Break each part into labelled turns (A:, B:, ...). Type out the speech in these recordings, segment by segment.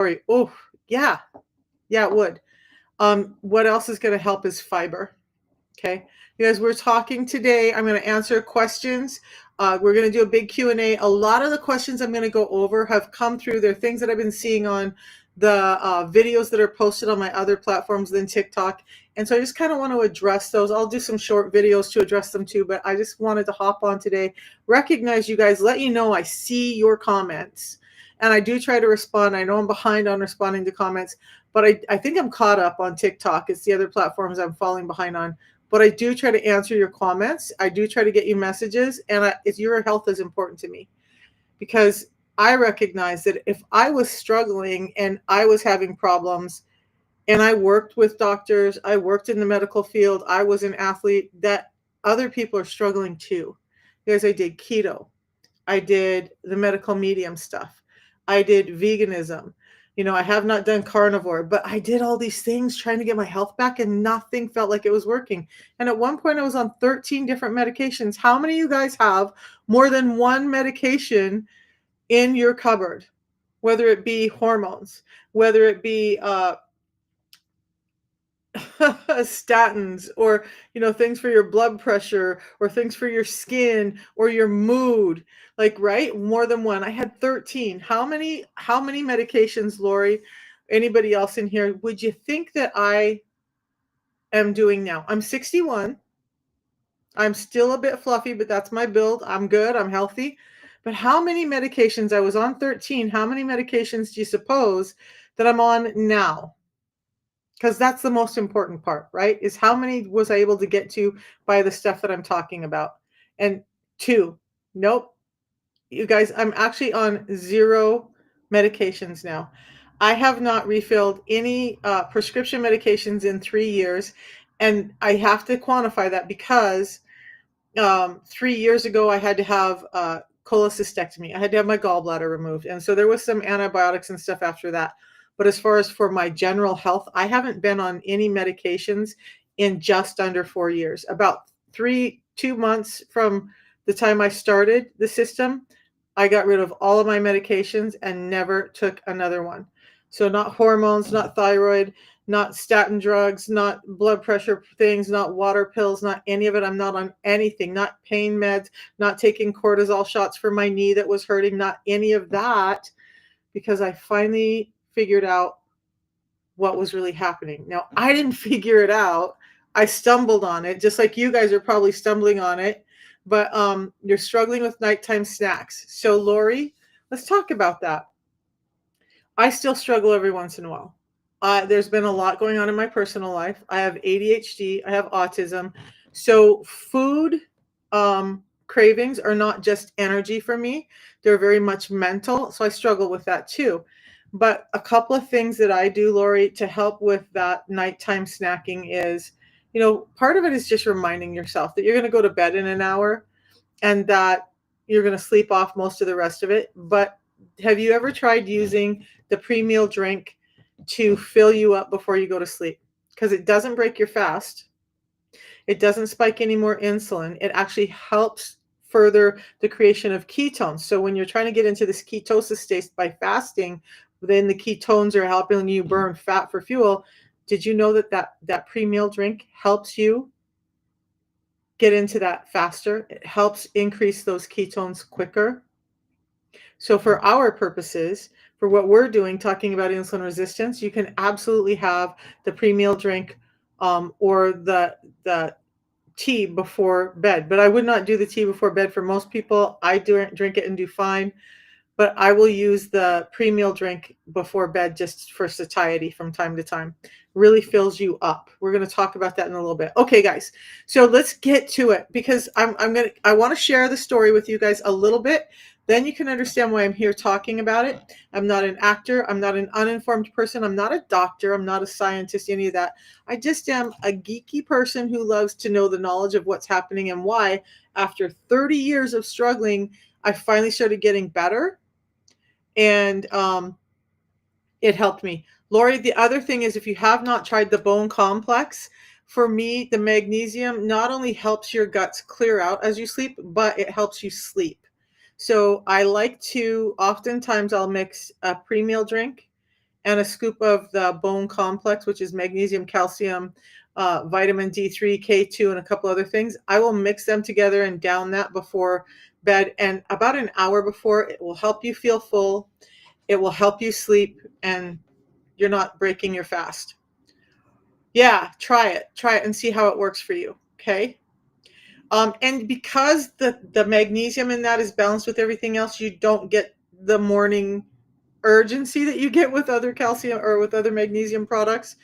A: Sorry. Oh, yeah. Yeah, it would. What else is going to help is fiber. Okay. You guys, we're talking today. I'm going to answer questions. We're going to do a big Q&A. A lot of the questions I'm going to go over have come through. They're things that I've been seeing on the videos that are posted on my other platforms than TikTok. And so I just kind of want to address those. I'll do some short videos to address them too, but I just wanted to hop on today, recognize you guys, let you know I see your comments. And I do try to respond. I know I'm behind on responding to comments, but I think I'm caught up on TikTok. It's the other platforms I'm falling behind on. But I do try to answer your comments. I do try to get you messages, and your health is important to me because I recognize that if I was struggling and I was having problems and I worked with doctors, I worked in the medical field, I was an athlete, that other people are struggling too. Because I did keto, I did the medical medium stuff. I did veganism. I have not done carnivore, but I did all these things trying to get my health back and nothing felt like it was working. And at one point I was on 13 different medications. How many of you guys have more than one medication in your cupboard? Whether it be hormones, whether it be statins, or things for your blood pressure, or things for your skin or your mood, like, right? More than one. I had 13. How many medications, Lori, anybody else in here, would you think that I am doing now? I'm 61. I'm still a bit fluffy, but that's my build. I'm good, I'm healthy. But how many medications? I was on 13. How many medications do you suppose that I'm on now? Because that's the most important part, right? Is how many was I able to get to by the stuff that I'm talking about? And two, nope. You guys, I'm actually on 0 medications now. I have not refilled any prescription medications in 3 years. And I have to quantify that because 3 years ago I had to have cholecystectomy. I had to have my gallbladder removed. And so there was some antibiotics and stuff after that. But as far as for my general health, I haven't been on any medications in just under 4 years. About 2 months from the time I started the system, I got rid of all of my medications and never took another one. So not hormones, not thyroid, not statin drugs, not blood pressure things, not water pills, not any of it. I'm not on anything, not pain meds, not taking cortisol shots for my knee that was hurting, not any of that, because I finally figured out what was really happening. Now, I didn't figure it out. I stumbled on it, just like you guys are probably stumbling on it. But you're struggling with nighttime snacks. So, Lori, let's talk about that. I still struggle every once in a while. There's been a lot going on in my personal life. I have ADHD, I have autism. So food cravings are not just energy for me. They're very much mental. So I struggle with that too. But a couple of things that I do, Lori, to help with that nighttime snacking is, part of it is just reminding yourself that you're going to go to bed in an hour and that you're going to sleep off most of the rest of it. But have you ever tried using the pre-meal drink to fill you up before you go to sleep? Because it doesn't break your fast. It doesn't spike any more insulin. It actually helps further the creation of ketones. So when you're trying to get into this ketosis state by fasting, then the ketones are helping you burn fat for fuel. Did you know that pre-meal drink helps you get into that faster? It helps increase those ketones quicker. So for our purposes, for what we're doing, talking about insulin resistance, you can absolutely have the pre-meal drink or the tea before bed. But I would not do the tea before bed for most people. I do drink it and do fine. But I will use the pre-meal drink before bed just for satiety from time to time. Really fills you up. We're going to talk about that in a little bit. Okay, guys. So let's get to it because I want to share the story with you guys a little bit. Then you can understand why I'm here talking about it. I'm not an actor. I'm not an uninformed person. I'm not a doctor. I'm not a scientist, any of that. I just am a geeky person who loves to know the knowledge of what's happening and why, after 30 years of struggling, I finally started getting better. And it helped me. Lori, the other thing is if you have not tried the bone complex, for me, the magnesium not only helps your guts clear out as you sleep, but it helps you sleep. So I like to, oftentimes I'll mix a pre-meal drink and a scoop of the bone complex, which is magnesium, calcium, vitamin D3, K2, and a couple other things. I will mix them together and down that before bed. And about an hour before, it will help you feel full. It will help you sleep, and you're not breaking your fast. Yeah, try it. Try it and see how it works for you. Okay. And because the magnesium in that is balanced with everything else, you don't get the morning urgency that you get with other calcium or with other magnesium products.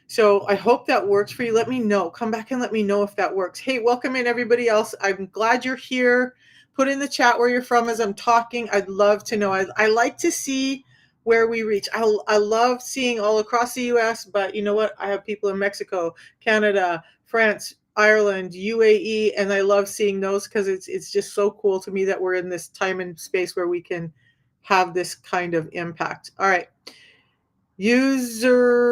A: So I hope that works for you. Let me know. Come back and let me know if that works. Hey, welcome in everybody else. I'm glad you're here. Put in the chat where you're from as I'm talking. I'd love to know. I like to see where we reach. I love seeing all across the US, but you know what? I have people in Mexico, Canada, France, Ireland, UAE, and I love seeing those because it's just so cool to me that we're in this time and space where we can have this kind of impact. All right. Useracy.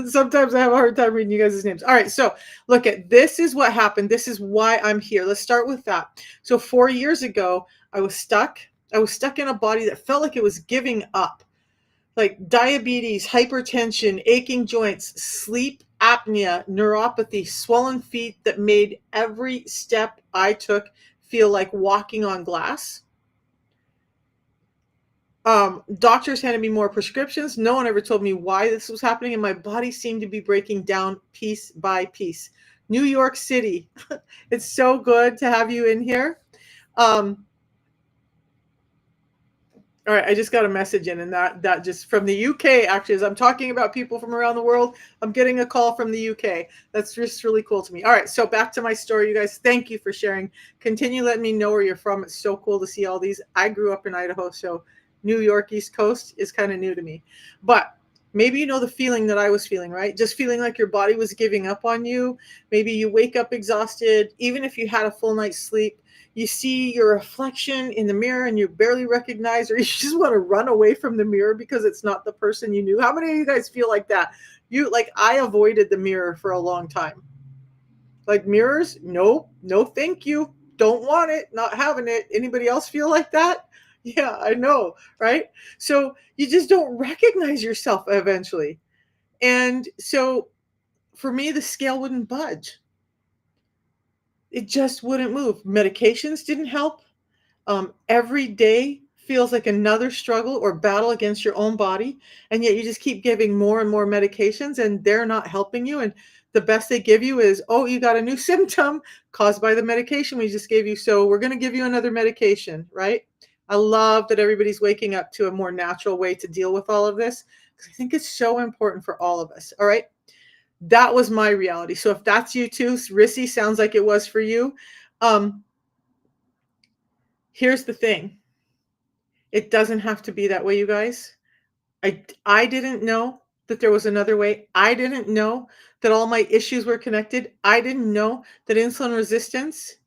A: Sometimes I have a hard time reading you guys' names. All right, so look at this is what happened. This is why I'm here. Let's start with that. So 4 years ago, I was stuck. I was stuck in a body that felt like it was giving up. Like diabetes, hypertension, aching joints, sleep apnea, neuropathy, swollen feet that made every step I took feel like walking on glass. Doctors handed me more prescriptions. No one ever told me why this was happening, and my body seemed to be breaking down piece by piece. New York City, it's so good to have you in here. Um, all right, I just got a message in, and that just from the UK. Actually, as I'm talking about people from around the world, I'm getting a call from the UK. That's just really cool to me. All right, so back to my story, you guys. Thank you for sharing. Continue letting me know where you're from. It's so cool to see all these. I grew up in Idaho, so New York East Coast is kind of new to me. But maybe you know the feeling that I was feeling, right? Just feeling like your body was giving up on you. Maybe you wake up exhausted, even if you had a full night's sleep. You see your reflection in the mirror and you barely recognize, or you just want to run away from the mirror because it's not the person you knew. How many of you guys feel like that? You like, I avoided the mirror for a long time. Like mirrors, nope, no thank you. Don't want it, not having it. Anybody else feel like that? Yeah, I know, right? So you just don't recognize yourself eventually. And so for me, the scale wouldn't budge. It just wouldn't move. Medications didn't help. Every day feels like another struggle or battle against your own body, and yet you just keep giving more and more medications, and they're not helping you. And the best they give you is, oh, you got a new symptom caused by the medication we just gave you, so we're going to give you another medication, right? I love that everybody's waking up to a more natural way to deal with all of this, because I think it's so important for all of us. All right, that was my reality. So if that's you too, Rissy, sounds like it was for you. um, Here's the thing. It doesn't have to be that way, you guys. I didn't know that there was another way. I didn't know that all my issues were connected. I didn't know that insulin resistance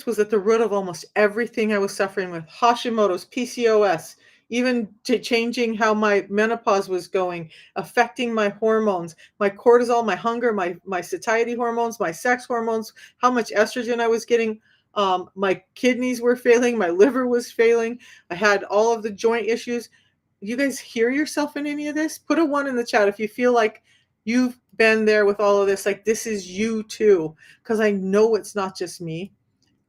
A: was at the root of almost everything I was suffering with. Hashimoto's, PCOS, even to changing how my menopause was going, affecting my hormones, my cortisol, my hunger, my satiety hormones, my sex hormones, how much estrogen I was getting. My kidneys were failing, my liver was failing. I had all of the joint issues. You guys hear yourself in any of this? Put a 1 in the chat if you feel like you've been there with all of this, like this is you too, because I know it's not just me.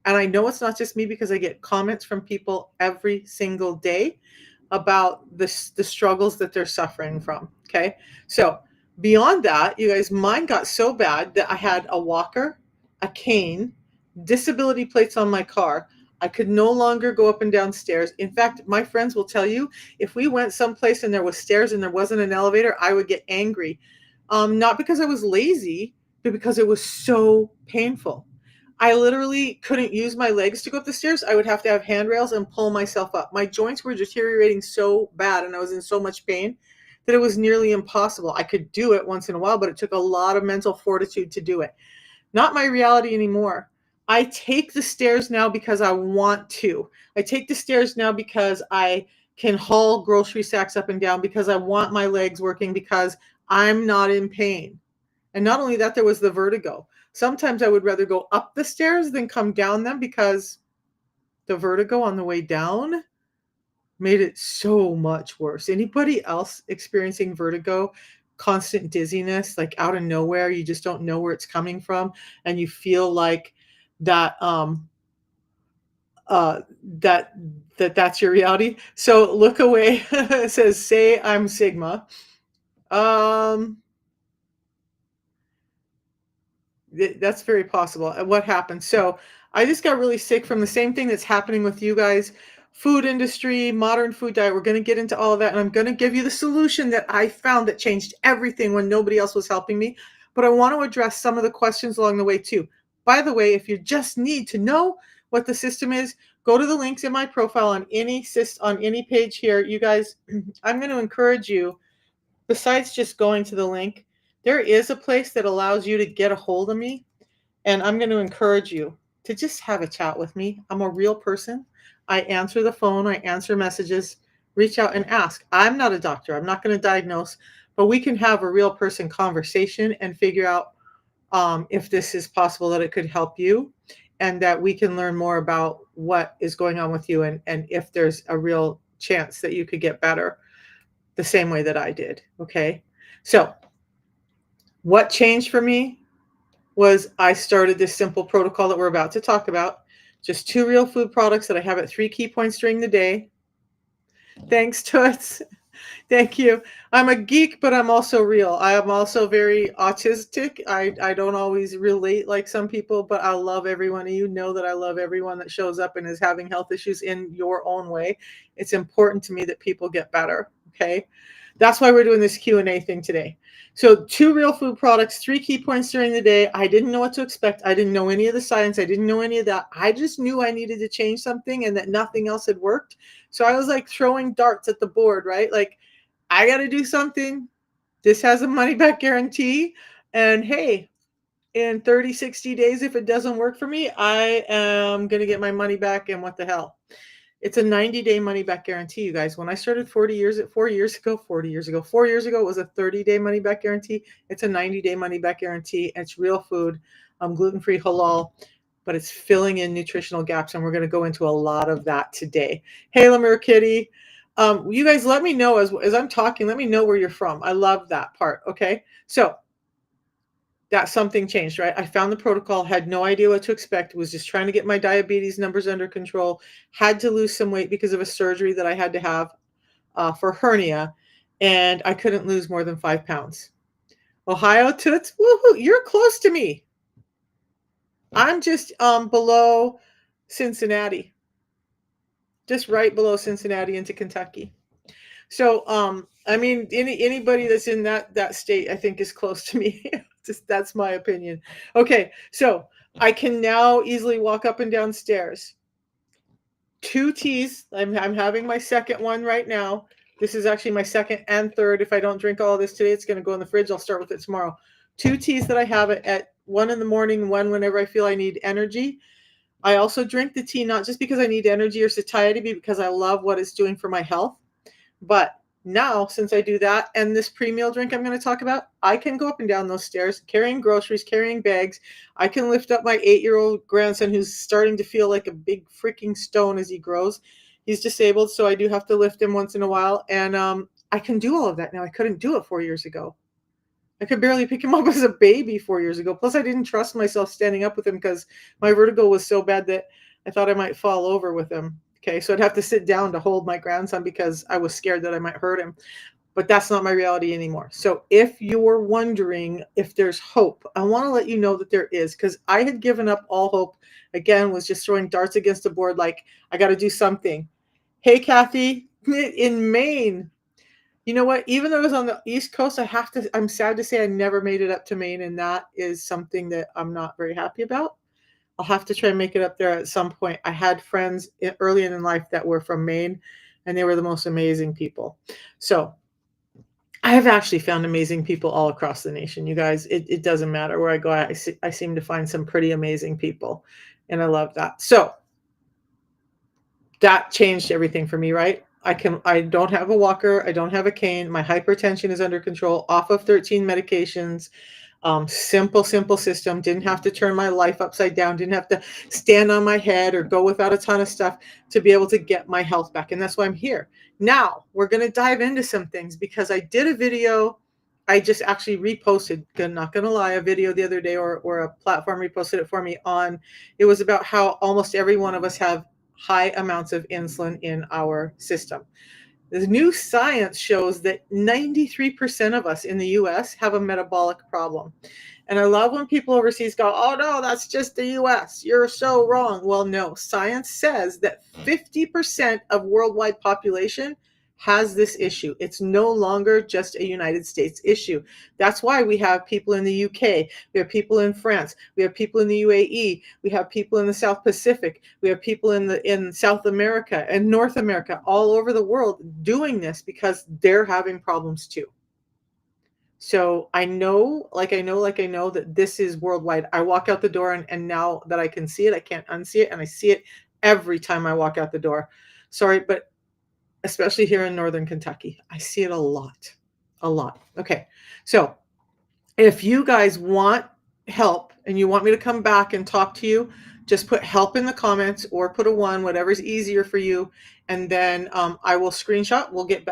A: And I know it's not just me because I get comments from people every single day about the struggles that they're suffering from. Okay. So beyond that, you guys, mine got so bad that I had a walker, a cane, disability plates on my car. I could no longer go up and down stairs. In fact, my friends will tell you, if we went someplace and there was stairs and there wasn't an elevator, I would get angry. Not because I was lazy, but because it was so painful. I literally couldn't use my legs to go up the stairs. I would have to have handrails and pull myself up. My joints were deteriorating so bad and I was in so much pain that it was nearly impossible. I could do it once in a while, but it took a lot of mental fortitude to do it. Not my reality anymore. I take the stairs now because I want to. I take the stairs now because I can haul grocery sacks up and down, because I want my legs working, because I'm not in pain. And not only that, there was the vertigo. Sometimes I would rather go up the stairs than come down them, because the vertigo on the way down, made it so much worse. Anybody else experiencing vertigo, constant dizziness, like out of nowhere, you just don't know where it's coming from, and you feel like that uh that that's your reality. So look away. It says say I'm Sigma. Um That's very possible. And what happened? So I just got really sick from the same thing that's happening with you guys. Food industry, modern food diet. We're going to get into all of that. And I'm going to give you the solution that I found that changed everything when nobody else was helping me. But I want to address some of the questions along the way too. By the way, if you just need to know what the system is, go to the links in my profile on any page here. You guys, I'm going to encourage you, besides just going to the link, there is a place that allows you to get a hold of me. And I'm going to encourage you to just have a chat with me. I'm a real person. I answer the phone, I answer messages, reach out and ask. I'm not a doctor, I'm not going to diagnose, but we can have a real person conversation and figure out if this is possible that it could help you, and that we can learn more about what is going on with you, and if there's a real chance that you could get better the same way that I did. Okay. So, what changed for me was I started this simple protocol that we're about to talk about. Just 2 real food products that I have at 3 key points during the day. Thanks, Toots. Thank you. I'm a geek, but I'm also real. I am also very autistic. I don't always relate like some people, but I love everyone. And you know that I love everyone that shows up and is having health issues in your own way. It's important to me that people get better. Okay. That's why we're doing this Q&A thing today. So 2 real food products, 3 key points during the day. I didn't know what to expect. I didn't know any of the science. I didn't know any of that. I just knew I needed to change something and that nothing else had worked. So I was like throwing darts at the board, right? Like, I got to do something. This has a money back guarantee. And hey, in 30, 60 days, if it doesn't work for me, I am going to get my money back. And what the hell? It's a 90-day money back guarantee, you guys. When I started 4 years ago, it was a 30-day money back guarantee. It's a 90-day money back guarantee. It's real food, gluten-free, halal, but it's filling in nutritional gaps. And we're going to go into a lot of that today. Hey, Lemur Kitty. You guys, let me know as I'm talking, let me know where you're from. I love that part. Okay. So that something changed, right? I found the protocol, had no idea what to expect, was just trying to get my diabetes numbers under control, had to lose some weight because of a surgery that I had to have for hernia, and I couldn't lose more than 5 pounds. Ohio Toots, woohoo, you're close to me. I'm just below Cincinnati, just right below Cincinnati into Kentucky. So, I mean, anybody that's in that state, I think, is close to me. Just that's my opinion. Okay, so I can now easily walk up and down stairs. 2 teas. I'm having my second one right now. This is actually my second and third. If I don't drink all of this today, it's going to go in the fridge. I'll start with it tomorrow. 2 teas that I have at 1 in the morning, one whenever I feel I need energy. I also drink the tea not just because I need energy or satiety, but because I love what it's doing for my health. But now, since I do that and this pre-meal drink I'm going to talk about, I can go up and down those stairs carrying groceries, carrying bags. I can lift up my 8-year-old grandson who's starting to feel like a big freaking stone as he grows. He's disabled, so I do have to lift him once in a while. And I can do all of that now. I couldn't do it 4 years ago. I could barely pick him up as a baby 4 years ago. Plus, I didn't trust myself standing up with him because my vertigo was so bad that I thought I might fall over with him. Okay, so I'd have to sit down to hold my grandson because I was scared that I might hurt him. But that's not my reality anymore. So if you're wondering if there's hope, I want to let you know that there is, because I had given up all hope. Again, was just throwing darts against the board like, I got to do something. Hey, Kathy, in Maine, you know what? Even though I was on the East Coast, I'm sad to say I never made it up to Maine, and that is something that I'm not very happy about. I'll have to try and make it up there at some point. I had friends early in life that were from Maine, and they were the most amazing people. So I have actually found amazing people all across the nation. You guys, it doesn't matter where I go. I seem to find some pretty amazing people, and I love that. So that changed everything for me, right? I don't have a walker, I don't have a cane, my hypertension is under control, off of 13 medications. Simple, simple system. Didn't have to turn my life upside down. Didn't have to stand on my head or go without a ton of stuff to be able to get my health back. And that's why I'm here. Now we're going to dive into some things because I did a video. I just actually reposted, not going to lie, a video the other day, or a platform reposted it for me on, it was about how almost every one of us have high amounts of insulin in our system. The new science shows that 93% of us in the US have a metabolic problem. And I love when people overseas go, oh no, that's just the US. You're so wrong. Well, no, science says that 50% of worldwide population has this issue. It's no longer just a United States issue. That's why we have people in the UK, we have people in France, we have people in the UAE, we have people in the South Pacific, we have people in South America and North America, all over the world doing this because they're having problems too. So I know that this is worldwide. I walk out the door and now that I can see it, I can't unsee it. And I see it every time I walk out the door. Sorry, but especially here in Northern Kentucky, I see it a lot, a lot. Okay. So if you guys want help and you want me to come back and talk to you, just put help in the comments or put a 1, whatever's easier for you. And then I will screenshot.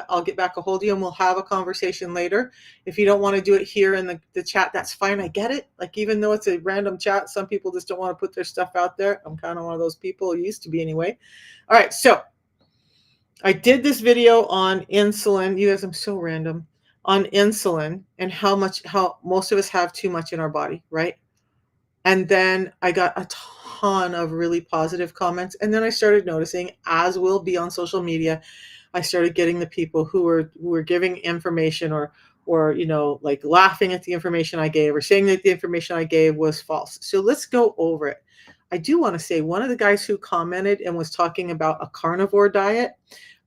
A: I'll get back a hold of you and we'll have a conversation later. If you don't want to do it here in the chat, that's fine. I get it. Like, even though it's a random chat, some people just don't want to put their stuff out there. I'm kind of one of those people, used to be anyway. All right. So I did this video on insulin. You guys, I'm so random. On insulin and how most of us have too much in our body, right? And then I got a ton of really positive comments. And then I started noticing, as will be on social media, I started getting the people who were giving information or like laughing at the information I gave or saying that the information I gave was false. So let's go over it. I do want to say, one of the guys who commented and was talking about a carnivore diet,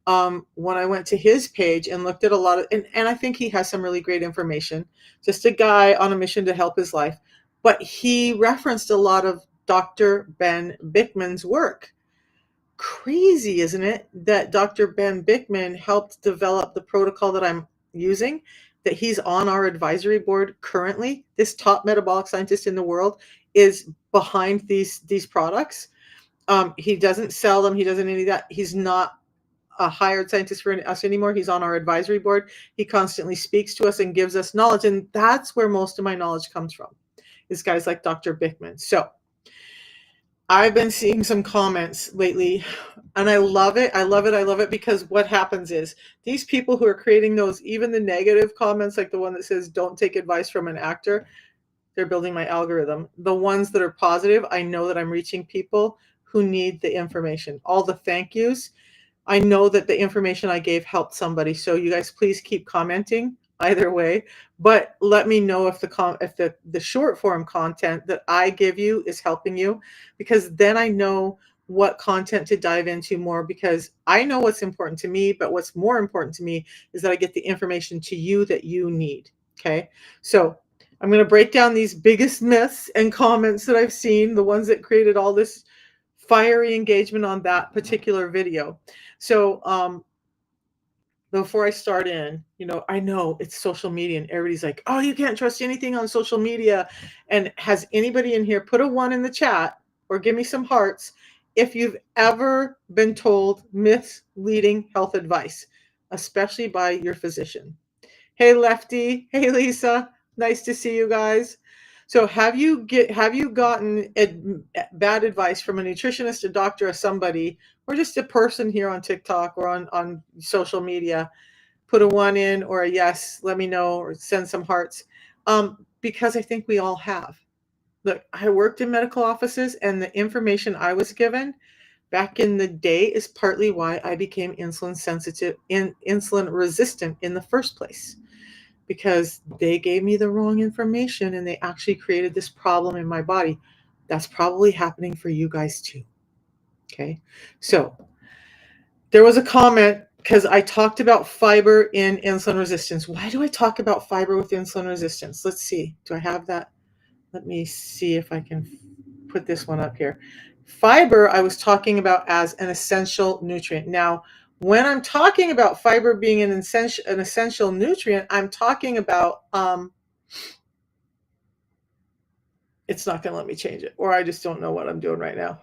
A: when I went to his page and looked at a lot of, and I think he has some really great information, just a guy on a mission to help his life, but he referenced a lot of Dr. Ben Bikman's work. Crazy, isn't it, that Dr. Ben Bikman helped develop the protocol that I'm using, that he's on our advisory board currently. This top metabolic scientist in the world is behind these products. He doesn't sell them. He doesn't any of that. He's not a hired scientist for us anymore. He's on our advisory board. He constantly speaks to us and gives us knowledge. And that's where most of my knowledge comes from, is guys like Dr. Bikman. So I've been seeing some comments lately and I love it. I love it. I love it, because what happens is these people who are creating those, even the negative comments, like the one that says, don't take advice from an actor, they're building my algorithm. The ones that are positive, I know that I'm reaching people who need the information. All the thank yous, I know that the information I gave helped somebody. So you guys, please keep commenting either way, but let me know if the short form content that I give you is helping you, because then I know what content to dive into more, because I know what's important to me, but what's more important to me is that I get the information to you that you need. Okay. So I'm going to break down these biggest myths and comments that I've seen, the ones that created all this fiery engagement on that particular video. So before I start in, I know it's social media and everybody's like, oh, you can't trust anything on social media. And has anybody in here put a 1 in the chat or give me some hearts if you've ever been told misleading health advice, especially by your physician? Hey, Lefty. Hey, Lisa. Nice to see you guys. So have you gotten bad advice from a nutritionist, a doctor, or somebody, or just a person here on TikTok or on social media? Put a 1 in or a yes. Let me know, or send some hearts. Because I think we all have. Look, I worked in medical offices, and the information I was given back in the day is partly why I became insulin sensitive and insulin resistant in the first place. Because they gave me the wrong information and they actually created this problem in my body. That's probably happening for you guys too. Okay. So there was a comment, because I talked about fiber in insulin resistance. Why do I talk about fiber with insulin resistance? Let's see. Do I have that? Let me see if I can put this one up here. Fiber, I was talking about as an essential nutrient. Now, when I'm talking about fiber being an essential nutrient, I'm talking about It's not going to let me change it, or I just don't know what I'm doing right now.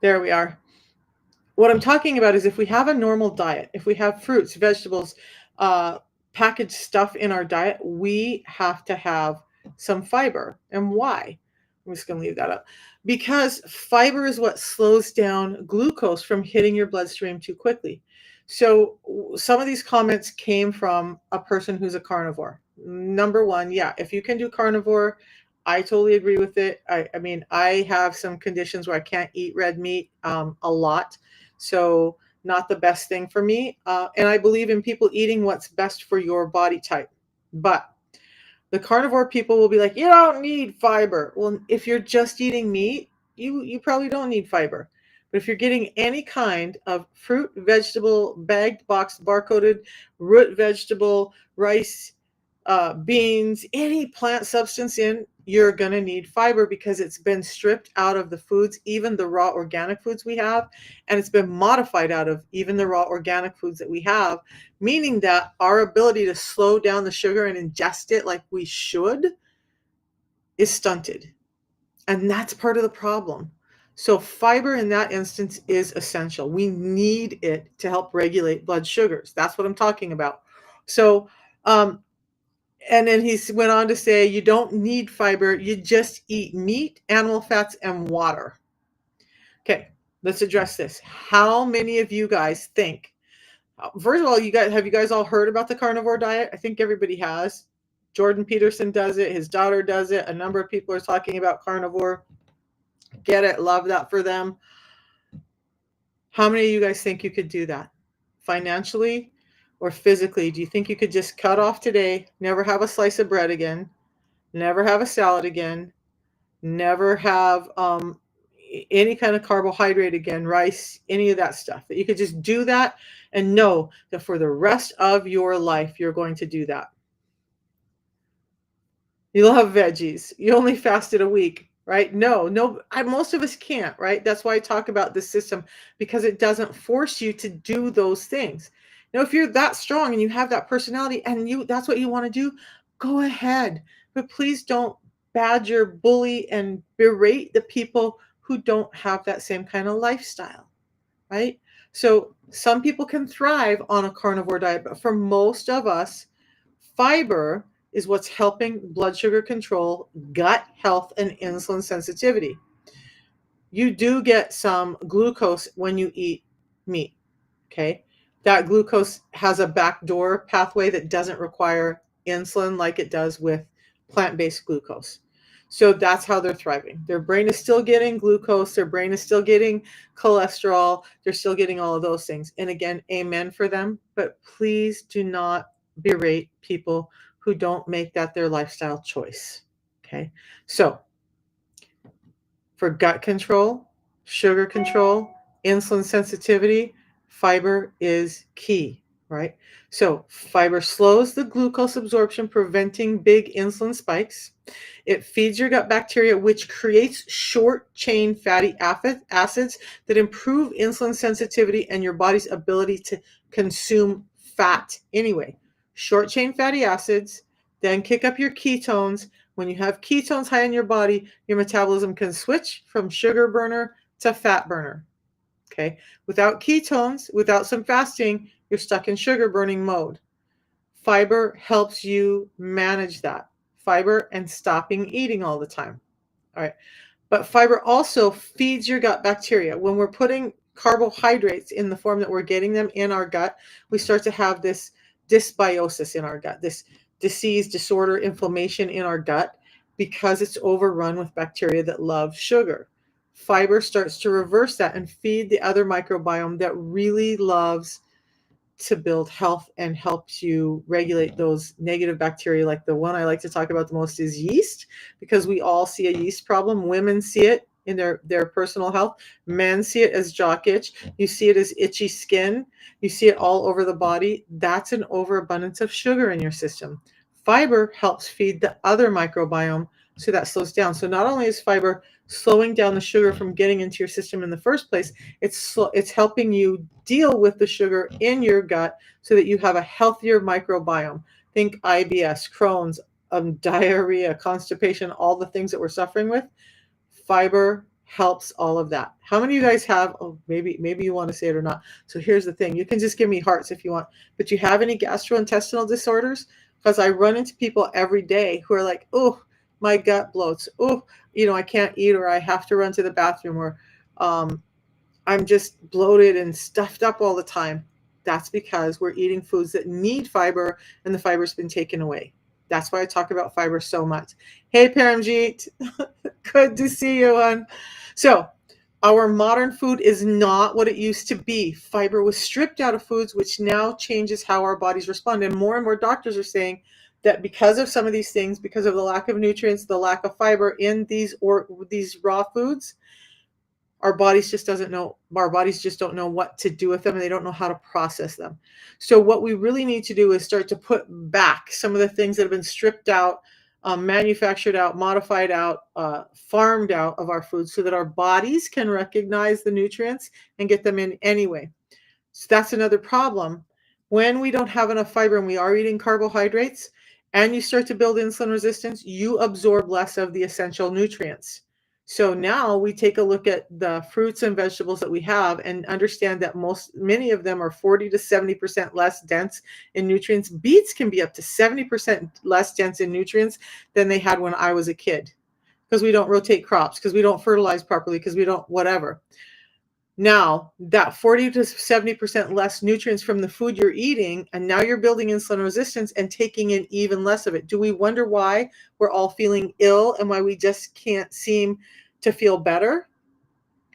A: There we are. What I'm talking about is if we have a normal diet, if we have fruits, vegetables, uh, packaged stuff in our diet, we have to have some fiber. And why? I'm just going to leave that up. Because fiber is what slows down glucose from hitting your bloodstream too quickly. So some of these comments came from a person who's a carnivore. Number one, yeah, if you can do carnivore, I totally agree with it. I mean, I have some conditions where I can't eat red meat a lot. So not the best thing for me. And I believe in people eating what's best for your body type. But the carnivore people will be like, you don't need fiber. Well, if you're just eating meat, you probably don't need fiber. But if you're getting any kind of fruit, vegetable, bagged, boxed, barcoded, root vegetable, rice, beans, any plant substance in, you're going to need fiber because it's been stripped out of the foods, even the raw organic foods we have, and it's been modified out of even the raw organic foods that we have, meaning that our ability to slow down the sugar and ingest it like we should is stunted. And that's part of the problem. So fiber in that instance is essential. We need it to help regulate blood sugars. That's what I'm talking about. So, and then he went on to say, you don't need fiber. You just eat meat, animal fats, and water. Okay, let's address this. How many of you guys think, first of all, have you guys all heard about the carnivore diet? I think everybody has. Jordan Peterson does it. His daughter does it. A number of people are talking about carnivore. Get it. Love that for them. How many of you guys think you could do that financially or physically? Do you think you could just cut off today, never have a slice of bread again, never have a salad again, never have any kind of carbohydrate again, rice, any of that stuff? That you could just do that and know that for the rest of your life, you're going to do that. You'll have veggies. You only fasted a week, right? No, most of us can't, right? That's why I talk about this system, because it doesn't force you to do those things. If you're that strong and you have that personality and that's what you want to do, go ahead. But please don't badger, bully, and berate the people who don't have that same kind of lifestyle, right? So some people can thrive on a carnivore diet, but for most of us, fiber is what's helping blood sugar control, gut health, and insulin sensitivity. You do get some glucose when you eat meat, okay? That glucose has a backdoor pathway that doesn't require insulin like it does with plant-based glucose. So that's how they're thriving. Their brain is still getting glucose. Their brain is still getting cholesterol. They're still getting all of those things. And again, amen for them. But please do not berate people who don't make that their lifestyle choice. Okay. So for gut control, sugar control, insulin sensitivity, fiber is key, right? So fiber slows the glucose absorption, preventing big insulin spikes. It feeds your gut bacteria, which creates short-chain fatty acids that improve insulin sensitivity and your body's ability to consume fat anyway. Short-chain fatty acids then kick up your ketones. When you have ketones high in your body, your metabolism can switch from sugar burner to fat burner. Okay. Without ketones, without some fasting, you're stuck in sugar burning mode. Fiber helps you manage that. Fiber and stopping eating all the time. All right. But fiber also feeds your gut bacteria. When we're putting carbohydrates in the form that we're getting them in our gut, we start to have this dysbiosis in our gut, this disease, disorder, inflammation in our gut, because it's overrun with bacteria that love sugar. Fiber starts to reverse that and feed the other microbiome that really loves to build health and helps you regulate those negative bacteria. Like the one I like to talk about the most is yeast, because we all see a yeast problem. Women see it in their personal health. Men see it as jock itch. You see it as itchy skin. You see it all over the body. That's an overabundance of sugar in your system. Fiber helps feed the other microbiome, so that slows down. So not only is fiber slowing down the sugar from getting into your system in the first place, it's helping you deal with the sugar in your gut so that you have a healthier microbiome. Think IBS, Crohn's, diarrhea, constipation, all the things that we're suffering with, fiber helps all of that. How many of you guys have, oh, maybe you want to say it or not. So here's the thing. You can just give me hearts if you want. But you have any gastrointestinal disorders? Because I run into people every day who are like, oh, my gut bloats. Oh, I can't eat, or I have to run to the bathroom, or um, I'm just bloated and stuffed up all the time. That's because we're eating foods that need fiber and the fiber's been taken away. That's why I talk about fiber so much. Hey, Paramjeet. Good to see you, hon. So, our modern food is not what it used to be. Fiber was stripped out of foods, which now changes how our bodies respond. And more doctors are saying that because of some of these things, because of the lack of nutrients, the lack of fiber in these raw foods, our bodies just don't know what to do with them, and they don't know how to process them. So what we really need to do is start to put back some of the things that have been stripped out, manufactured out, modified out, farmed out of our food, so that our bodies can recognize the nutrients and get them in anyway. So that's another problem. When we don't have enough fiber and we are eating carbohydrates, and you start to build insulin resistance, you absorb less of the essential nutrients. So now we take a look at the fruits and vegetables that we have and understand that many of them are 40 to 70% less dense in nutrients. Beets can be up to 70% less dense in nutrients than they had when I was a kid, because we don't rotate crops, because we don't fertilize properly, because we don't whatever. Now, that 40 to 70% less nutrients from the food you're eating, and now you're building insulin resistance and taking in even less of it. Do we wonder why we're all feeling ill and why we just can't seem to feel better?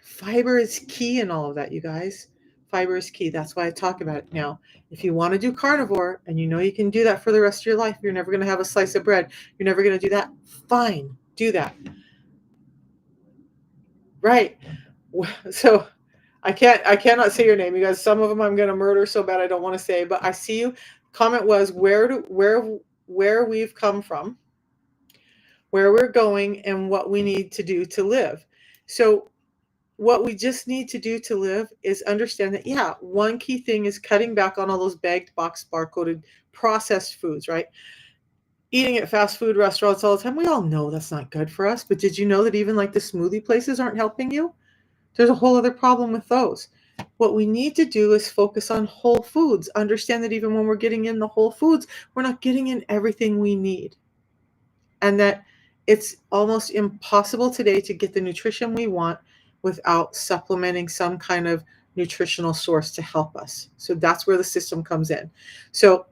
A: Fiber is key in all of that, you guys. Fiber is key. That's why I talk about it now. If you want to do carnivore and you know you can do that for the rest of your life, you're never going to have a slice of bread, you're never going to do that, fine, do that. Right. So I cannot say your name because some of them I'm going to murder so bad I don't want to say, but I see you. Comment was where we've come from, where we're going, and what we need to do to live. So what we just need to do to live is understand that, yeah, one key thing is cutting back on all those bagged box barcoded processed foods, right? Eating at fast food restaurants all the time. We all know that's not good for us, but did you know that even like the smoothie places aren't helping you? There's a whole other problem with those. What we need to do is focus on whole foods. Understand that even when we're getting in the whole foods, we're not getting in everything we need. And that it's almost impossible today to get the nutrition we want without supplementing some kind of nutritional source to help us. So that's where the system comes in. So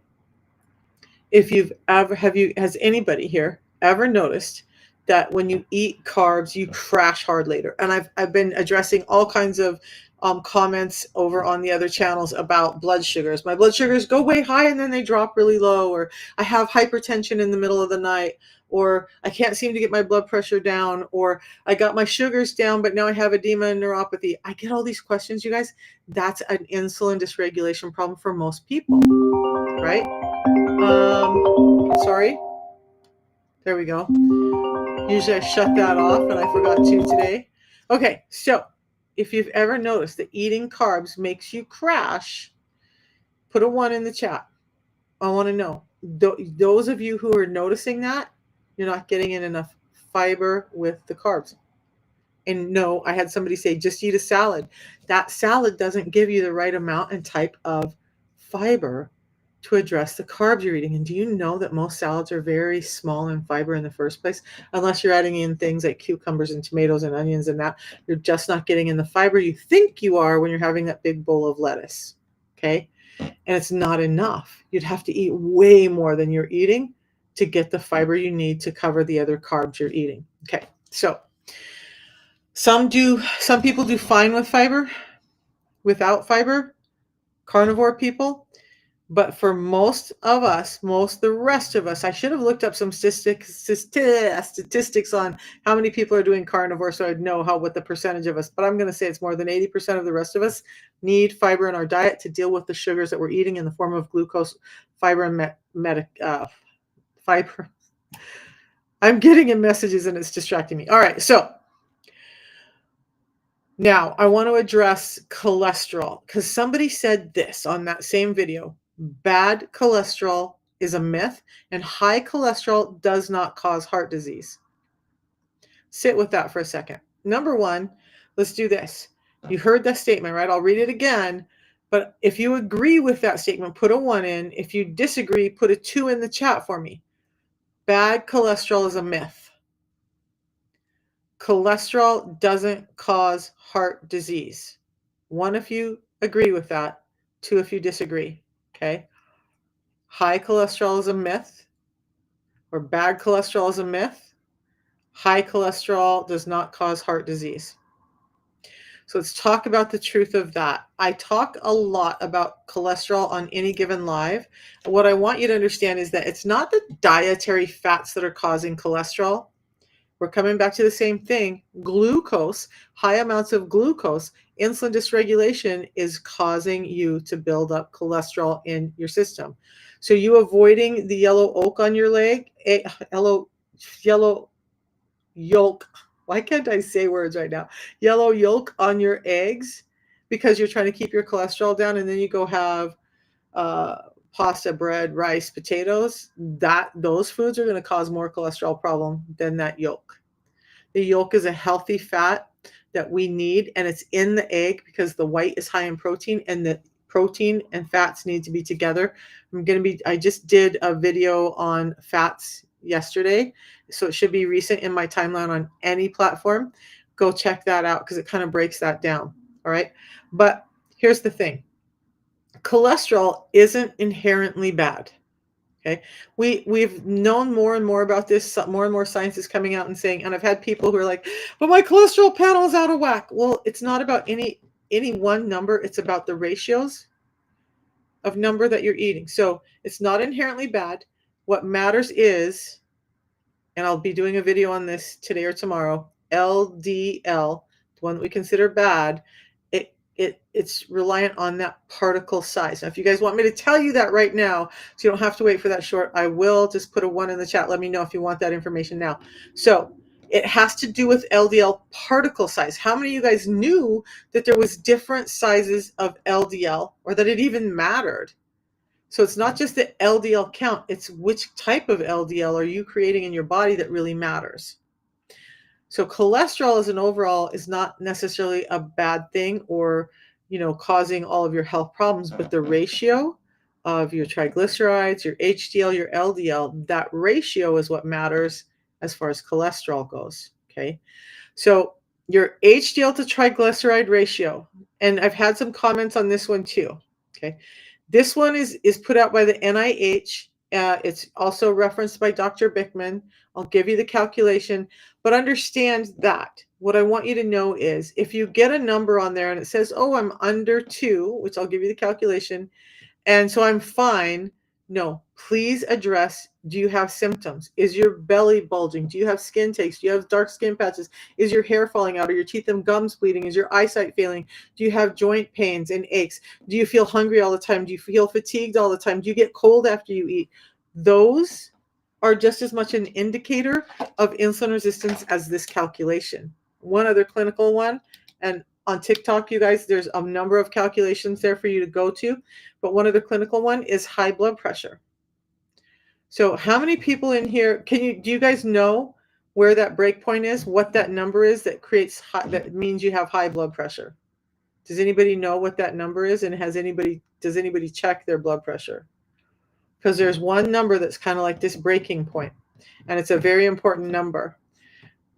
A: if has anybody here ever noticed that when you eat carbs you crash hard later? And I've been addressing all kinds of comments over on the other channels about blood sugars. My blood sugars go way high and then they drop really low, or I have hypertension in the middle of the night, or I can't seem to get my blood pressure down, or I got my sugars down but now I have edema and neuropathy. I get all these questions, you guys. That's an insulin dysregulation problem for most people, right? Sorry. There we go. Usually I shut that off and I forgot to today. Okay, so if you've ever noticed that eating carbs makes you crash, put a 1 in the chat. I want to know. Those of you who are noticing that, you're not getting in enough fiber with the carbs. And no, I had somebody say, just eat a salad. That salad doesn't give you the right amount and type of fiber to address the carbs you're eating. And do you know that most salads are very small in fiber in the first place? Unless you're adding in things like cucumbers and tomatoes and onions and that, you're just not getting in the fiber you think you are when you're having that big bowl of lettuce. Okay? And it's not enough. You'd have to eat way more than you're eating to get the fiber you need to cover the other carbs you're eating. Okay, so some people do fine with fiber, without fiber, carnivore people. But for most of us, the rest of us, I should have looked up some statistics on how many people are doing carnivore so I'd know what the percentage of us, but I'm going to say it's more than 80% of the rest of us need fiber in our diet to deal with the sugars that we're eating in the form of glucose, fiber, and fiber. I'm getting in messages and it's distracting me. All right, so now I want to address cholesterol because somebody said this on that same video. Bad cholesterol is a myth, and high cholesterol does not cause heart disease. Sit with that for a second. Number one, let's do this. You heard that statement, right? I'll read it again. But if you agree with that statement, put a 1 in. If you disagree, put a 2 in the chat for me. Bad cholesterol is a myth. Cholesterol doesn't cause heart disease. 1 if you agree with that, 2 if you disagree. Okay? High cholesterol is a myth, or bad cholesterol is a myth. High cholesterol does not cause heart disease. So let's talk about the truth of that. I talk a lot about cholesterol on any given live. What I want you to understand is that it's not the dietary fats that are causing cholesterol. We're coming back to the same thing. Glucose, high amounts of glucose, insulin dysregulation is causing you to build up cholesterol in your system. So you avoiding the yellow oak on your leg, yellow yolk. Why can't I say words right now? Yellow yolk on your eggs because you're trying to keep your cholesterol down, and then you go have uh, pasta, bread, rice, potatoes. Those foods are going to cause more cholesterol problem than that yolk. The yolk is a healthy fat that we need, and it's in the egg because the white is high in protein, and the protein and fats need to be together. I just did a video on fats yesterday, so it should be recent in my timeline on any platform. Go check that out because it kind of breaks that down. All right. But here's the thing. Cholesterol isn't inherently bad. Okay. We've known more and more about this. More and more science is coming out and saying, and I've had people who are like, but my cholesterol panel is out of whack. Well, it's not about any one number. It's about the ratios of number that you're eating. So it's not inherently bad. What matters is, and I'll be doing a video on this today or tomorrow, LDL, the one that we consider bad, it's reliant on that particle size. Now, if you guys want me to tell you that right now, so you don't have to wait for that short, I will just put a 1 in the chat. Let me know if you want that information now. So it has to do with LDL particle size. How many of you guys knew that there was different sizes of LDL, or that it even mattered? So it's not just the LDL count, it's which type of LDL are you creating in your body that really matters. So cholesterol as an overall is not necessarily a bad thing, or, causing all of your health problems, but the ratio of your triglycerides, your HDL, your LDL, that ratio is what matters as far as cholesterol goes. Okay. So your HDL to triglyceride ratio, and I've had some comments on this one too. Okay. This one is put out by the NIH. It's also referenced by Dr. Bickman. I'll give you the calculation, but understand that what I want you to know is if you get a number on there and it says, oh, I'm under 2, which I'll give you the calculation, and so I'm fine. No, please address, do you have symptoms? Is your belly bulging? Do you have skin takes? Do you have dark skin patches? Is your hair falling out? Are your teeth and gums bleeding? Is your eyesight failing? Do you have joint pains and aches? Do you feel hungry all the time? Do you feel fatigued all the time? Do you get cold after you eat? Those are just as much an indicator of insulin resistance as this calculation. One other clinical one, and on TikTok, you guys, there's a number of calculations there for you to go to, but one of the clinical one is high blood pressure. So how many people in here, do you guys know where that break point is, what that number is that that means you have high blood pressure? Does anybody know what that number is, and does anybody check their blood pressure? Because there's one number that's kind of like this breaking point, and it's a very important number.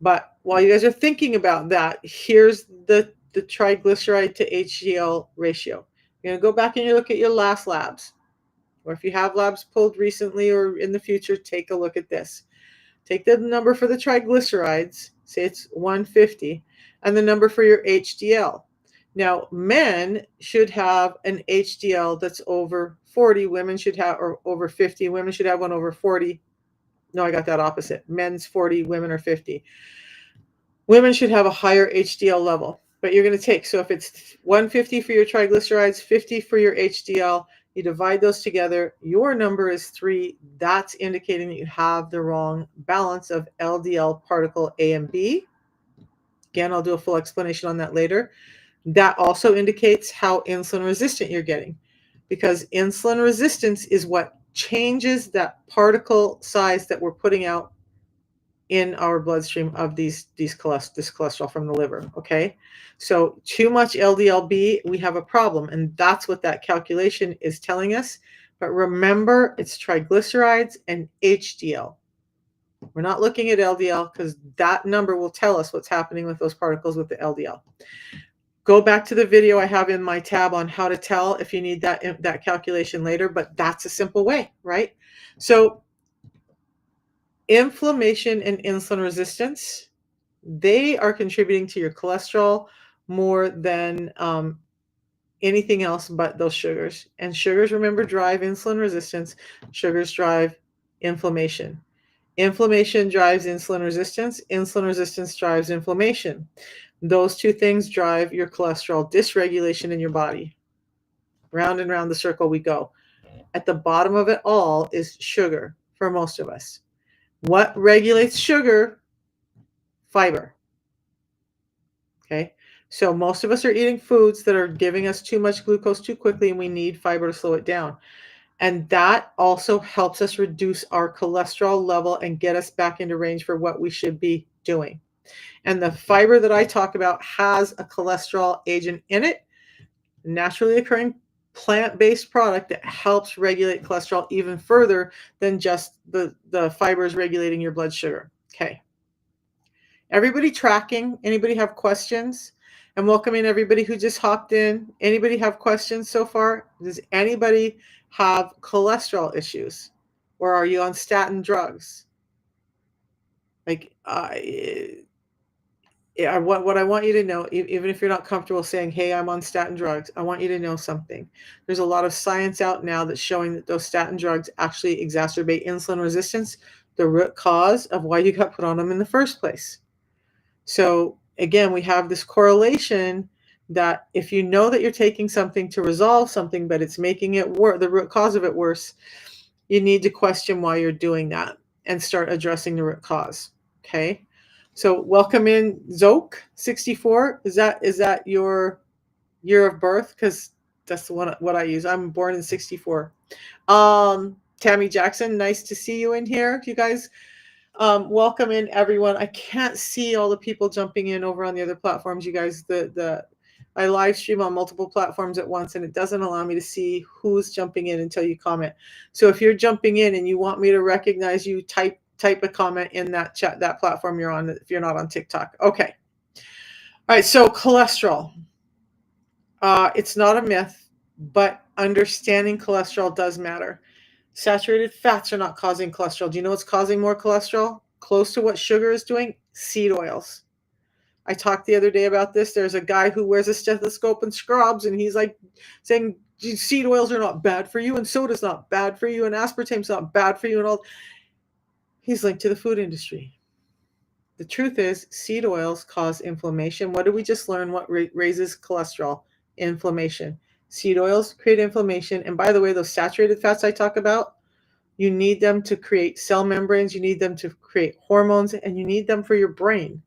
A: But while you guys are thinking about that, here's the triglyceride to HDL ratio. You're going to go back and you look at your last labs. Or if you have labs pulled recently or in the future, take a look at this. Take the number for the triglycerides, say it's 150, and the number for your HDL. Now, men should have an HDL that's over 40. Women should have, or over 50. Women should have one over 40. No, I got that opposite. Men's 40, women are 50. Women should have a higher HDL level, but you're going to take, so if it's 150 for your triglycerides, 50 for your HDL, you divide those together, your number is 3. That's indicating that you have the wrong balance of LDL particle A and B. Again, I'll do a full explanation on that later. That also indicates how insulin resistant you're getting, because insulin resistance is what changes that particle size that we're putting out in our bloodstream of this cholesterol from the liver. Okay, so too much LDLB, we have a problem, and that's what that calculation is telling us. But remember, it's triglycerides and HDL. We're not looking at LDL because that number will tell us what's happening with those particles with the LDL. Go back to the video I have in my tab on how to tell if you need that calculation later, but that's a simple way, right? So inflammation and insulin resistance, they are contributing to your cholesterol more than anything else but those sugars. And sugars, remember, drive insulin resistance. Sugars drive inflammation. Inflammation drives insulin resistance. Insulin resistance drives inflammation. Those two things drive your cholesterol dysregulation in your body. Round and round the circle we go. At the bottom of it all is sugar for most of us. What regulates sugar? Fiber. Okay, so most of us are eating foods that are giving us too much glucose too quickly, and we need fiber to slow it down. And that also helps us reduce our cholesterol level and get us back into range for what we should be doing. And the fiber that I talk about has a cholesterol agent in it, naturally occurring plant-based product that helps regulate cholesterol even further than just the fibers regulating your blood sugar. Okay. Everybody tracking? Anybody have questions? And welcoming everybody who just hopped in. Anybody have questions so far? Does anybody have cholesterol issues? Or are you on statin drugs? Like, what I want you to know, even if you're not comfortable saying, hey, I'm on statin drugs, I want you to know something. There's a lot of science out now that's showing that those statin drugs actually exacerbate insulin resistance, the root cause of why you got put on them in the first place. So again, we have this correlation that if you know that you're taking something to resolve something, but it's making it worse, the root cause of it worse, you need to question why you're doing that and start addressing the root cause. Okay. So welcome in Zoke 64. Is that your year of birth? Because that's the one what I use. I'm born in 64. Tammy Jackson, nice to see you in here. You guys, welcome in everyone. I can't see all the people jumping in over on the other platforms. You guys, I live stream on multiple platforms at once, and it doesn't allow me to see who's jumping in until you comment. So if you're jumping in and you want me to recognize you, type a comment in that chat, that platform you're on, if you're not on TikTok. Okay. All right. So cholesterol. It's not a myth, but understanding cholesterol does matter. Saturated fats are not causing cholesterol. Do you know what's causing more cholesterol? Close to what sugar is doing? Seed oils. I talked the other day about this. There's a guy who wears a stethoscope and scrubs, and he's like saying seed oils are not bad for you, and soda's not bad for you, and aspartame's not bad for you, and all. He's linked to the food industry. The truth is, seed oils cause inflammation. What did we just learn? What raises cholesterol? Inflammation. Seed oils create inflammation. And by the way, those saturated fats I talk about, you need them to create cell membranes, you need them to create hormones, and you need them for your brain.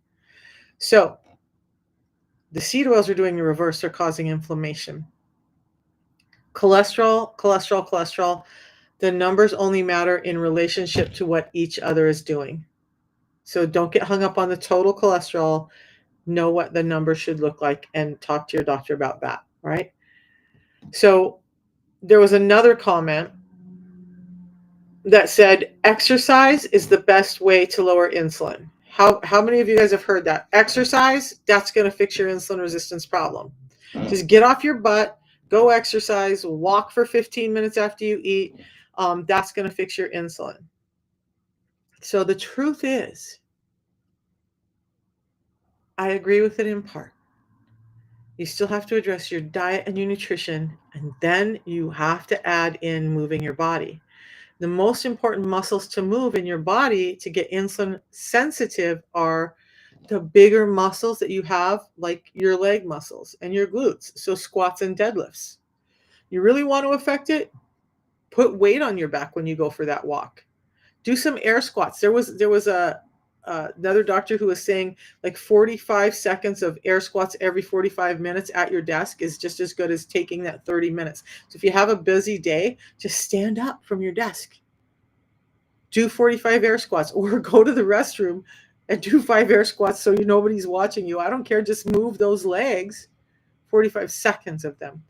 A: So the seed oils are doing the reverse. They're causing inflammation. Cholesterol. The numbers only matter in relationship to what each other is doing. So don't get hung up on the total cholesterol. Know what the number should look like and talk to your doctor about that, right? So there was another comment that said exercise is the best way to lower insulin. How many of you guys have heard that? Exercise, that's going to fix your insulin resistance problem. Just get off your butt, go exercise, walk for 15 minutes after you eat. That's going to fix your insulin. So the truth is, I agree with it in part. You still have to address your diet and your nutrition, and then you have to add in moving your body. The most important muscles to move in your body to get insulin sensitive are the bigger muscles that you have, like your leg muscles and your glutes. So squats and deadlifts. You really want to affect it? Put weight on your back when you go for that walk. Do some air squats. There was a another doctor who was saying like 45 seconds of air squats every 45 minutes at your desk is just as good as taking that 30 minutes. So if you have a busy day, just stand up from your desk, do 45 air squats, or go to the restroom and do 5 air squats so nobody's watching you. I don't care, just move those legs, 45 seconds of them.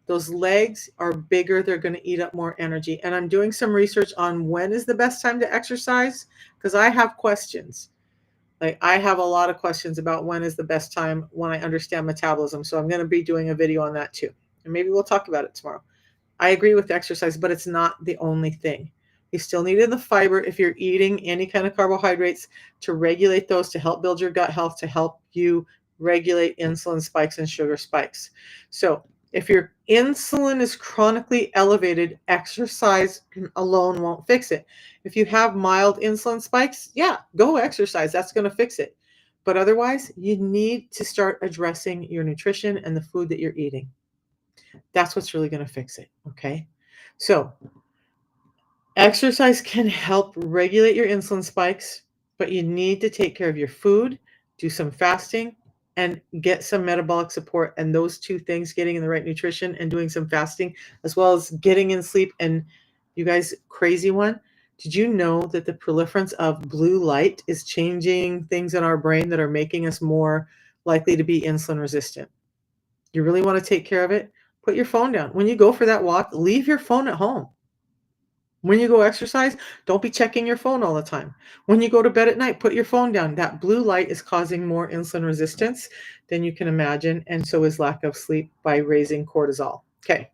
A: Those legs are bigger, they're going to eat up more energy. And I'm doing some research on when is the best time to exercise, because I have questions. Like, I have a lot of questions about when is the best time when I understand metabolism. So I'm going to be doing a video on that too. And maybe we'll talk about it tomorrow. I agree with exercise, but it's not the only thing. You still need the fiber if you're eating any kind of carbohydrates to regulate those, to help build your gut health, to help you regulate insulin spikes and sugar spikes. So if your insulin is chronically elevated, exercise alone won't fix it. If you have mild insulin spikes, yeah, go exercise. That's going to fix it. But otherwise, you need to start addressing your nutrition and the food that you're eating. That's what's really going to fix it. Okay. So, exercise can help regulate your insulin spikes, but you need to take care of your food, do some fasting, and get some metabolic support. And those two things, getting in the right nutrition and doing some fasting, as well as getting in sleep. And you guys, crazy one, did you know that the proliferance of blue light is changing things in our brain that are making us more likely to be insulin resistant? You really want to take care of it? Put your phone down. When you go for that walk, leave your phone at home. When you go exercise, don't be checking your phone all the time. When you go to bed at night, put your phone down. That blue light is causing more insulin resistance than you can imagine, and so is lack of sleep by raising cortisol. Okay.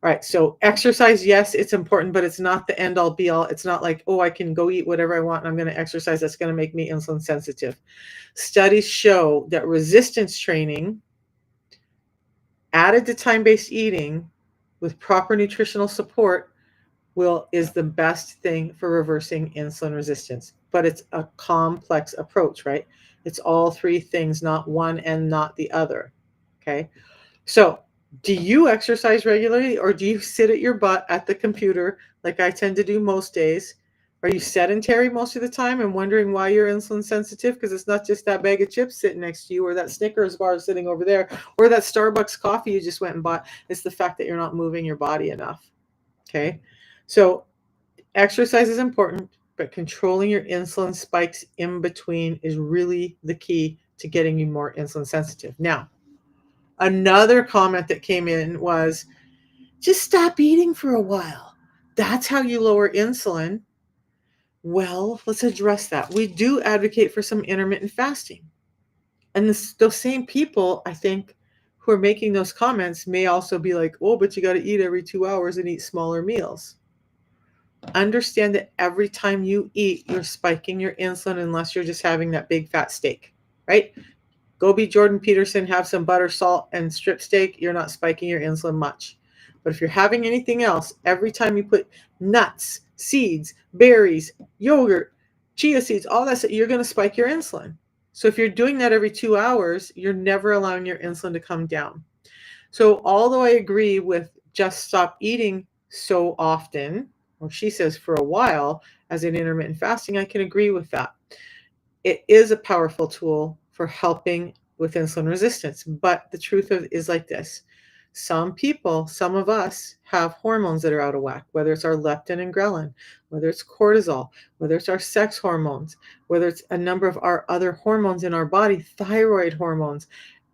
A: All right. So exercise, yes, it's important, but it's not the end all be all. It's not like, oh, I can go eat whatever I want and I'm going to exercise. That's going to make me insulin sensitive. Studies show that resistance training added to time-based eating with proper nutritional support is the best thing for reversing insulin resistance. But it's a complex approach, right? It's all three things, not one and not the other. Okay. So, do you exercise regularly, or do you sit at your butt at the computer like I tend to do most days? Are you sedentary most of the time and wondering why you're insulin sensitive? Because it's not just that bag of chips sitting next to you, or that Snickers bar sitting over there, or that Starbucks coffee you just went and bought. It's the fact that you're not moving your body enough. Okay. So exercise is important, but controlling your insulin spikes in between is really the key to getting you more insulin sensitive. Now, another comment that came in was, just stop eating for a while. That's how you lower insulin. Well, let's address that. We do advocate for some intermittent fasting. And those same people, I think, who are making those comments may also be like, oh, but you got to eat every 2 hours and eat smaller meals. Understand that every time you eat, you're spiking your insulin unless you're just having that big fat steak, right? Go be Jordan Peterson, have some butter, salt, and strip steak. You're not spiking your insulin much. But if you're having anything else, every time you put nuts, seeds, berries, yogurt, chia seeds, all that stuff, you're going to spike your insulin. So if you're doing that every 2 hours, you're never allowing your insulin to come down. So although I agree with just stop eating so often, or she says for a while, as in intermittent fasting, I can agree with that. It is a powerful tool for helping with insulin resistance. But the truth is like this. Some people, some of us have hormones that are out of whack, whether it's our leptin and ghrelin, whether it's cortisol, whether it's our sex hormones, whether it's a number of our other hormones in our body, thyroid hormones.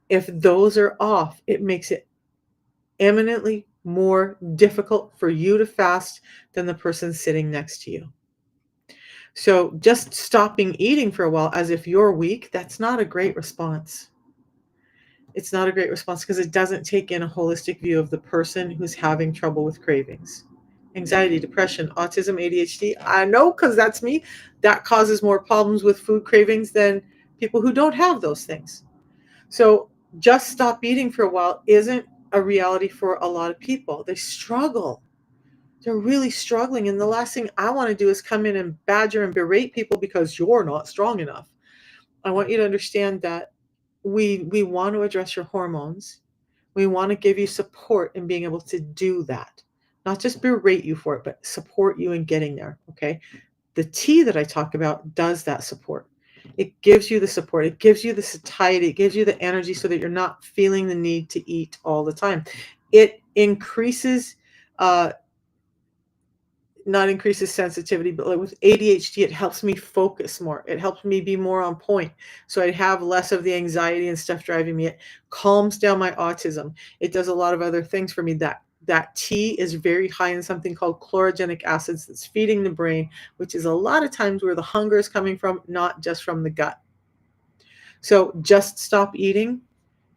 A: If those are off, it makes it eminently more difficult for you to fast than the person sitting next to you. So just stopping eating for a while as if you're weak, that's not a great response. It's not a great response because it doesn't take in a holistic view of the person who's having trouble with cravings. Anxiety, depression, autism, ADHD. I know, because that's me. That causes more problems with food cravings than people who don't have those things. So just stop eating for a while isn't a reality for a lot of people. They struggle. They're really struggling. And the last thing I want to do is come in and badger and berate people because you're not strong enough. I want you to understand that we want to address your hormones. We want to give you support in being able to do that. Not just berate you for it, but support you in getting there. Okay. The tea that I talk about does that support. It gives you the support. It gives you the satiety. It gives you the energy so that you're not feeling the need to eat all the time. It increases, uh, not increases sensitivity, but like with ADHD, it helps me focus more. It helps me be more on point. So I have less of the anxiety and stuff driving me. It calms down my autism. It does a lot of other things for me. That tea is very high in something called chlorogenic acids that's feeding the brain, which is a lot of times where the hunger is coming from, not just from the gut. So just stop eating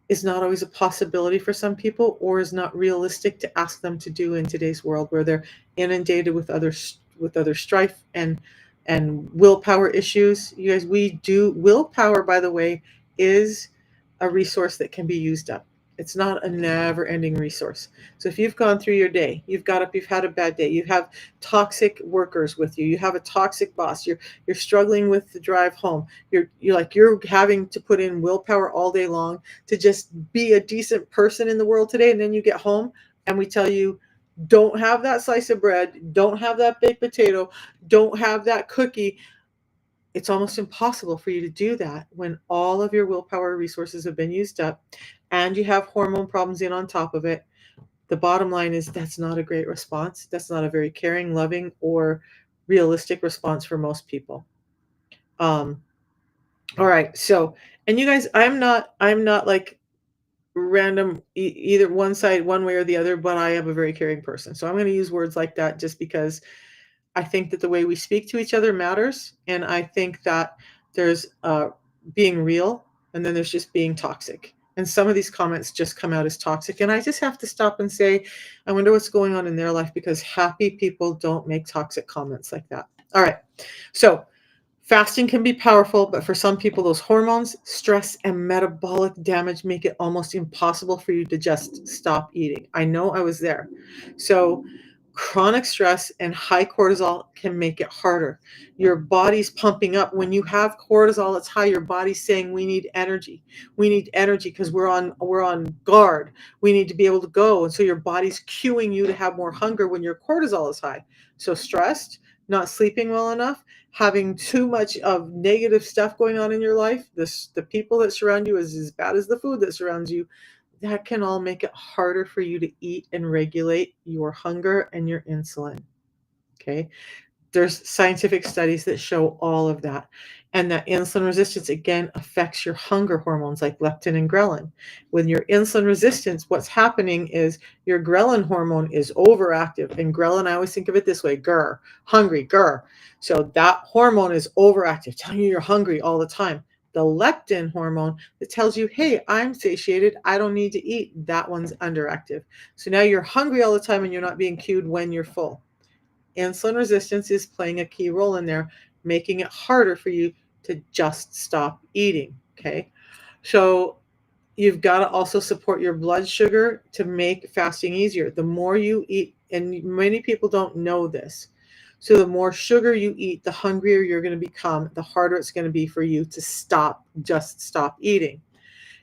A: is not always a possibility for some people, or is not realistic to ask them to do in today's world where they're inundated with other strife and willpower issues. You guys, we do willpower, by the way, is a resource that can be used up. It's not a never ending resource. So if you've gone through your day, you've got up, you've had a bad day, you have toxic workers with you, you have a toxic boss, you're struggling with the drive home, you're having to put in willpower all day long to just be a decent person in the world today, and then you get home and we tell you, don't have that slice of bread, don't have that baked potato, don't have that cookie. It's almost impossible for you to do that when all of your willpower resources have been used up and you have hormone problems in on top of it. The bottom line is that's not a great response. That's not a very caring, loving, or realistic response for most people. Um, all right. So, and you guys, I'm not like random, either one side, one way or the other, but I am a very caring person. So I'm going to use words like that just because I think that the way we speak to each other matters. And I think that there's being real, and then there's just being toxic. And some of these comments just come out as toxic. And I just have to stop and say, I wonder what's going on in their life, because happy people don't make toxic comments like that. All right. So fasting can be powerful, but for some people, those hormones, stress, and metabolic damage make it almost impossible for you to just stop eating. I know I was there. So chronic stress and high cortisol can make it harder. Your body's pumping up. When you have cortisol that's high, your body's saying we need energy. We need energy because we're on guard. We need to be able to go. And so your body's cueing you to have more hunger when your cortisol is high. So stressed, not sleeping well enough, having too much of negative stuff going on in your life, the people that surround you is as bad as the food that surrounds you, that can all make it harder for you to eat and regulate your hunger and your insulin. Okay. There's scientific studies that show all of that. And that insulin resistance again affects your hunger hormones like leptin and ghrelin. When you're insulin resistance, what's happening is your ghrelin hormone is overactive. And ghrelin, I always think of it this way, grr, hungry, grr. So that hormone is overactive, telling you you're hungry all the time. The leptin hormone that tells you, hey, I'm satiated, I don't need to eat, that one's underactive. So now you're hungry all the time and you're not being cued when you're full. Insulin resistance is playing a key role in there, making it harder for you to just stop eating. Okay. So you've got to also support your blood sugar to make fasting easier. The more you eat, and many people don't know this, so the more sugar you eat, the hungrier you're going to become, the harder it's going to be for you to just stop eating.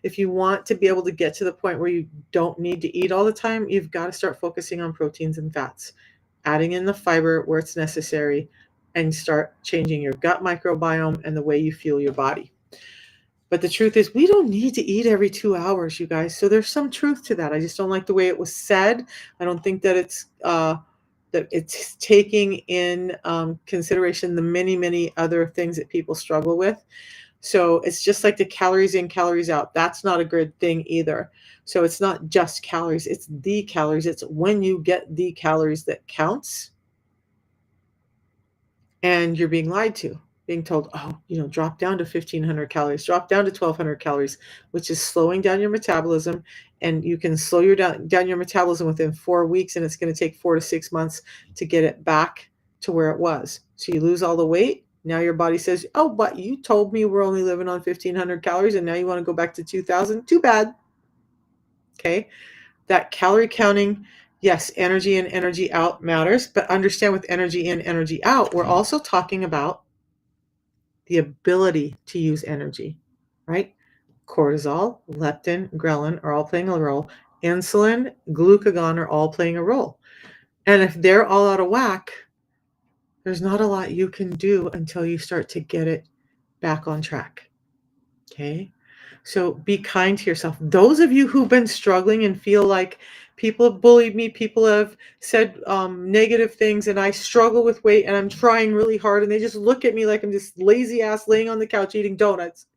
A: If you want to be able to get to the point where you don't need to eat all the time, you've got to start focusing on proteins and fats, adding in the fiber where it's necessary, and start changing your gut microbiome and the way you fuel your body. But the truth is, we don't need to eat every 2 hours, you guys. So there's some truth to that. I just don't like the way it was said. I don't think that it's taking in consideration the many, many other things that people struggle with. So it's just like the calories in, calories out. That's not a good thing either. So it's not just calories, it's the calories. It's when you get the calories that counts, and you're being lied to, being told, oh, drop down to 1,500 calories, drop down to 1,200 calories, which is slowing down your metabolism. And you can slow down your metabolism within 4 weeks, and it's going to take 4 to 6 months to get it back to where it was. So you lose all the weight. Now your body says, oh, but you told me we're only living on 1,500 calories, and now you want to go back to 2,000? Too bad. Okay. That calorie counting, yes, energy in, energy out matters, but understand with energy in, energy out, we're also talking about the ability to use energy, right? Cortisol, leptin, ghrelin are all playing a role. Insulin, glucagon are all playing a role. And if they're all out of whack, there's not a lot you can do until you start to get it back on track. Okay. So be kind to yourself. Those of you who've been struggling and feel like people have bullied me, people have said negative things, and I struggle with weight and I'm trying really hard, and they just look at me like I'm this lazy ass laying on the couch eating donuts,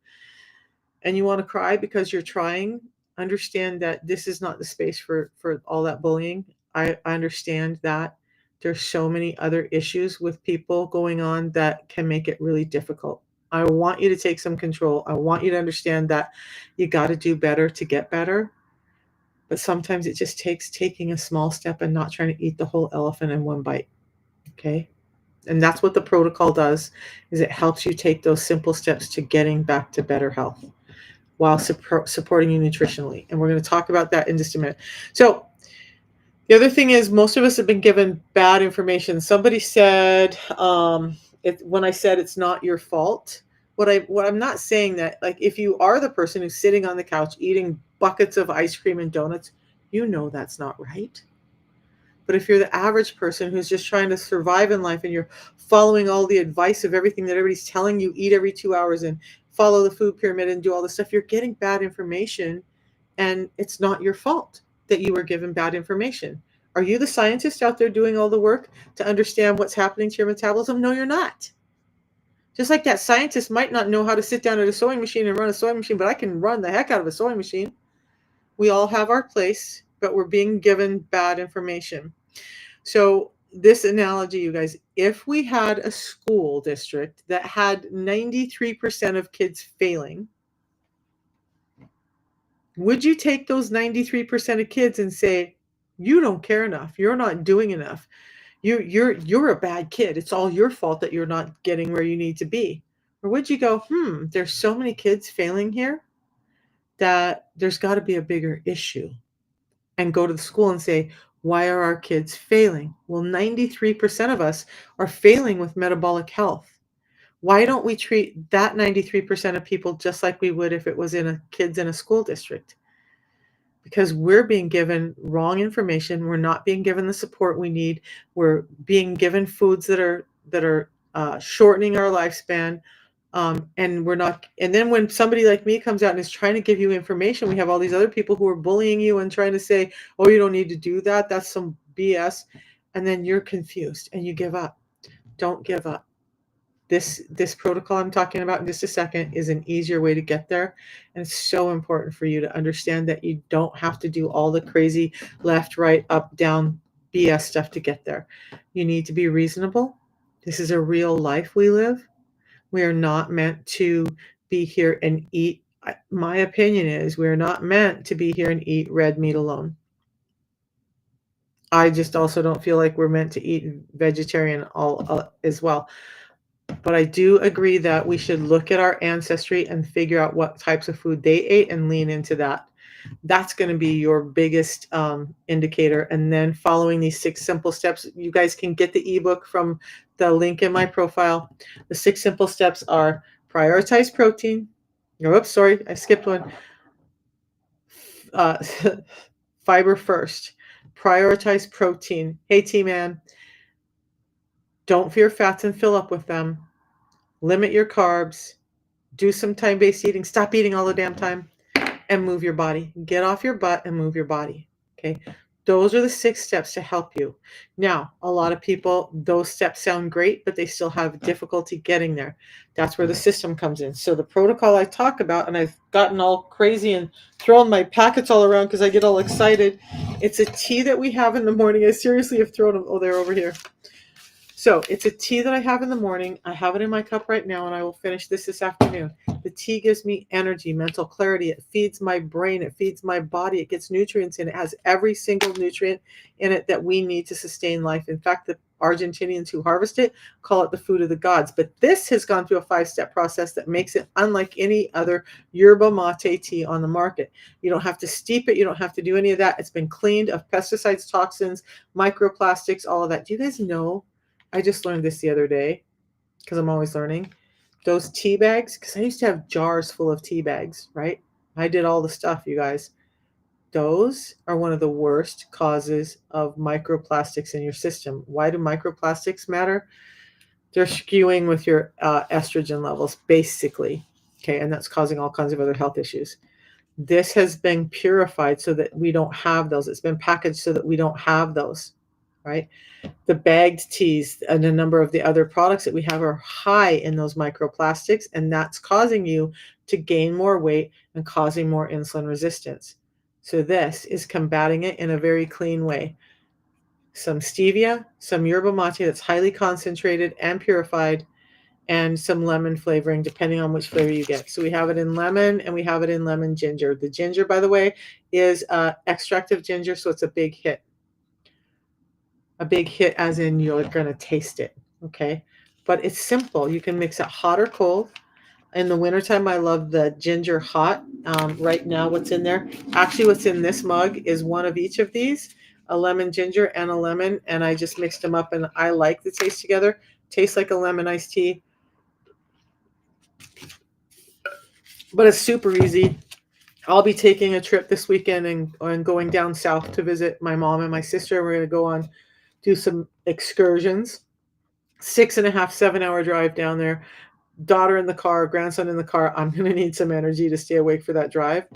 A: and you want to cry because you're trying, understand that this is not the space for all that bullying. I understand that there's so many other issues with people going on that can make it really difficult. I want you to take some control. I want you to understand that you got to do better to get better. But sometimes it just takes taking a small step and not trying to eat the whole elephant in one bite. Okay. And that's what the protocol does, is it helps you take those simple steps to getting back to better health while supporting you nutritionally. And we're going to talk about that in just a minute. So, the other thing is, most of us have been given bad information. Somebody said, when I said it's not your fault, what I'm not saying that, like, if you are the person who's sitting on the couch eating buckets of ice cream and donuts, you know that's not right. But if you're the average person who's just trying to survive in life and you're following all the advice of everything that everybody's telling you, eat every 2 hours and follow the food pyramid and do all this stuff, you're getting bad information, and it's not your fault that you were given bad information. Are you the scientist out there doing all the work to understand what's happening to your metabolism? No, you're not. Just like that scientist might not know how to sit down at a sewing machine and run a sewing machine, but I can run the heck out of a sewing machine. We all have our place, but we're being given bad information. So, this analogy, you guys, if we had a school district that had 93% of kids failing, would you take those 93% of kids and say, you don't care enough, you're not doing enough, you're a bad kid, it's all your fault that you're not getting where you need to be? Or would you go, there's so many kids failing here that there's got to be a bigger issue, and go to the school and say, why are our kids failing? Well, 93% of us are failing with metabolic health. Why don't we treat that 93% of people just like we would if it was in a kids in a school district? Because we're being given wrong information. We're not being given the support we need. We're being given foods that are shortening our lifespan. And we're not. And then when somebody like me comes out and is trying to give you information, we have all these other people who are bullying you and trying to say, "Oh, you don't need to do that. That's some BS." And then you're confused and you give up. Don't give up. This protocol I'm talking about in just a second is an easier way to get there, and it's so important for you to understand that you don't have to do all the crazy left, right, up, down BS stuff to get there. You need to be reasonable. This is a real life we live. We are not meant to be here and eat. My opinion is we are not meant to be here and eat red meat alone. I just also don't feel like we're meant to eat vegetarian all as well. But I do agree that we should look at our ancestry and figure out what types of food they ate and lean into that. That's going to be your biggest indicator. And then following these 6 simple steps, you guys can get the ebook from the link in my profile. The 6 simple steps are: prioritize protein. Oh, oops, sorry, I skipped one. Uh, Fiber first. Prioritize protein. Hey, T-Man, don't fear fats and fill up with them. Limit your carbs. Do some time-based eating. Stop eating all the damn time and move your body. Get off your butt and move your body. Okay. Those are the 6 steps to help you. Now, a lot of people, those steps sound great, but they still have difficulty getting there. That's where the system comes in. So the protocol I talk about, and I've gotten all crazy and thrown my packets all around because I get all excited. It's a tea that we have in the morning. I seriously have thrown them. Oh, they're over here. So it's a tea that I have in the morning. I have it in my cup right now, and I will finish this afternoon. The tea gives me energy, mental clarity. It feeds my brain. It feeds my body. It gets nutrients in it. It has every single nutrient in it that we need to sustain life. In fact, the Argentinians who harvest it call it the food of the gods. But this has gone through a 5-step process that makes it unlike any other yerba mate tea on the market. You don't have to steep it. You don't have to do any of that. It's been cleaned of pesticides, toxins, microplastics, all of that. Do you guys know? I just learned this the other day because I'm always learning. Those tea bags, because I used to have jars full of tea bags, right? I did all the stuff, you guys. Those are one of the worst causes of microplastics in your system. Why do microplastics matter? They're skewing with your estrogen levels, basically. Okay, and that's causing all kinds of other health issues. This has been purified so that we don't have those. It's been packaged so that we don't have those, right? The bagged teas and a number of the other products that we have are high in those microplastics, and that's causing you to gain more weight and causing more insulin resistance. So this is combating it in a very clean way. Some stevia, some yerba mate that's highly concentrated and purified, and some lemon flavoring, depending on which flavor you get. So we have it in lemon and we have it in lemon ginger. The ginger, by the way, is extract of ginger, so it's a big hit. A big hit as in you're going to taste it, okay? But it's simple. You can mix it hot or cold. In the wintertime, I love the ginger hot. Right now, what's in there? Actually, what's in this mug is one of each of these, a lemon ginger and a lemon, and I just mixed them up, and I like the taste together. Tastes like a lemon iced tea, but it's super easy. I'll be taking a trip this weekend and going down south to visit my mom and my sister. We're going to go on, do some excursions. 6.5, 7 hour drive down there. Daughter in the car, grandson in the car. I'm going to need some energy to stay awake for that drive.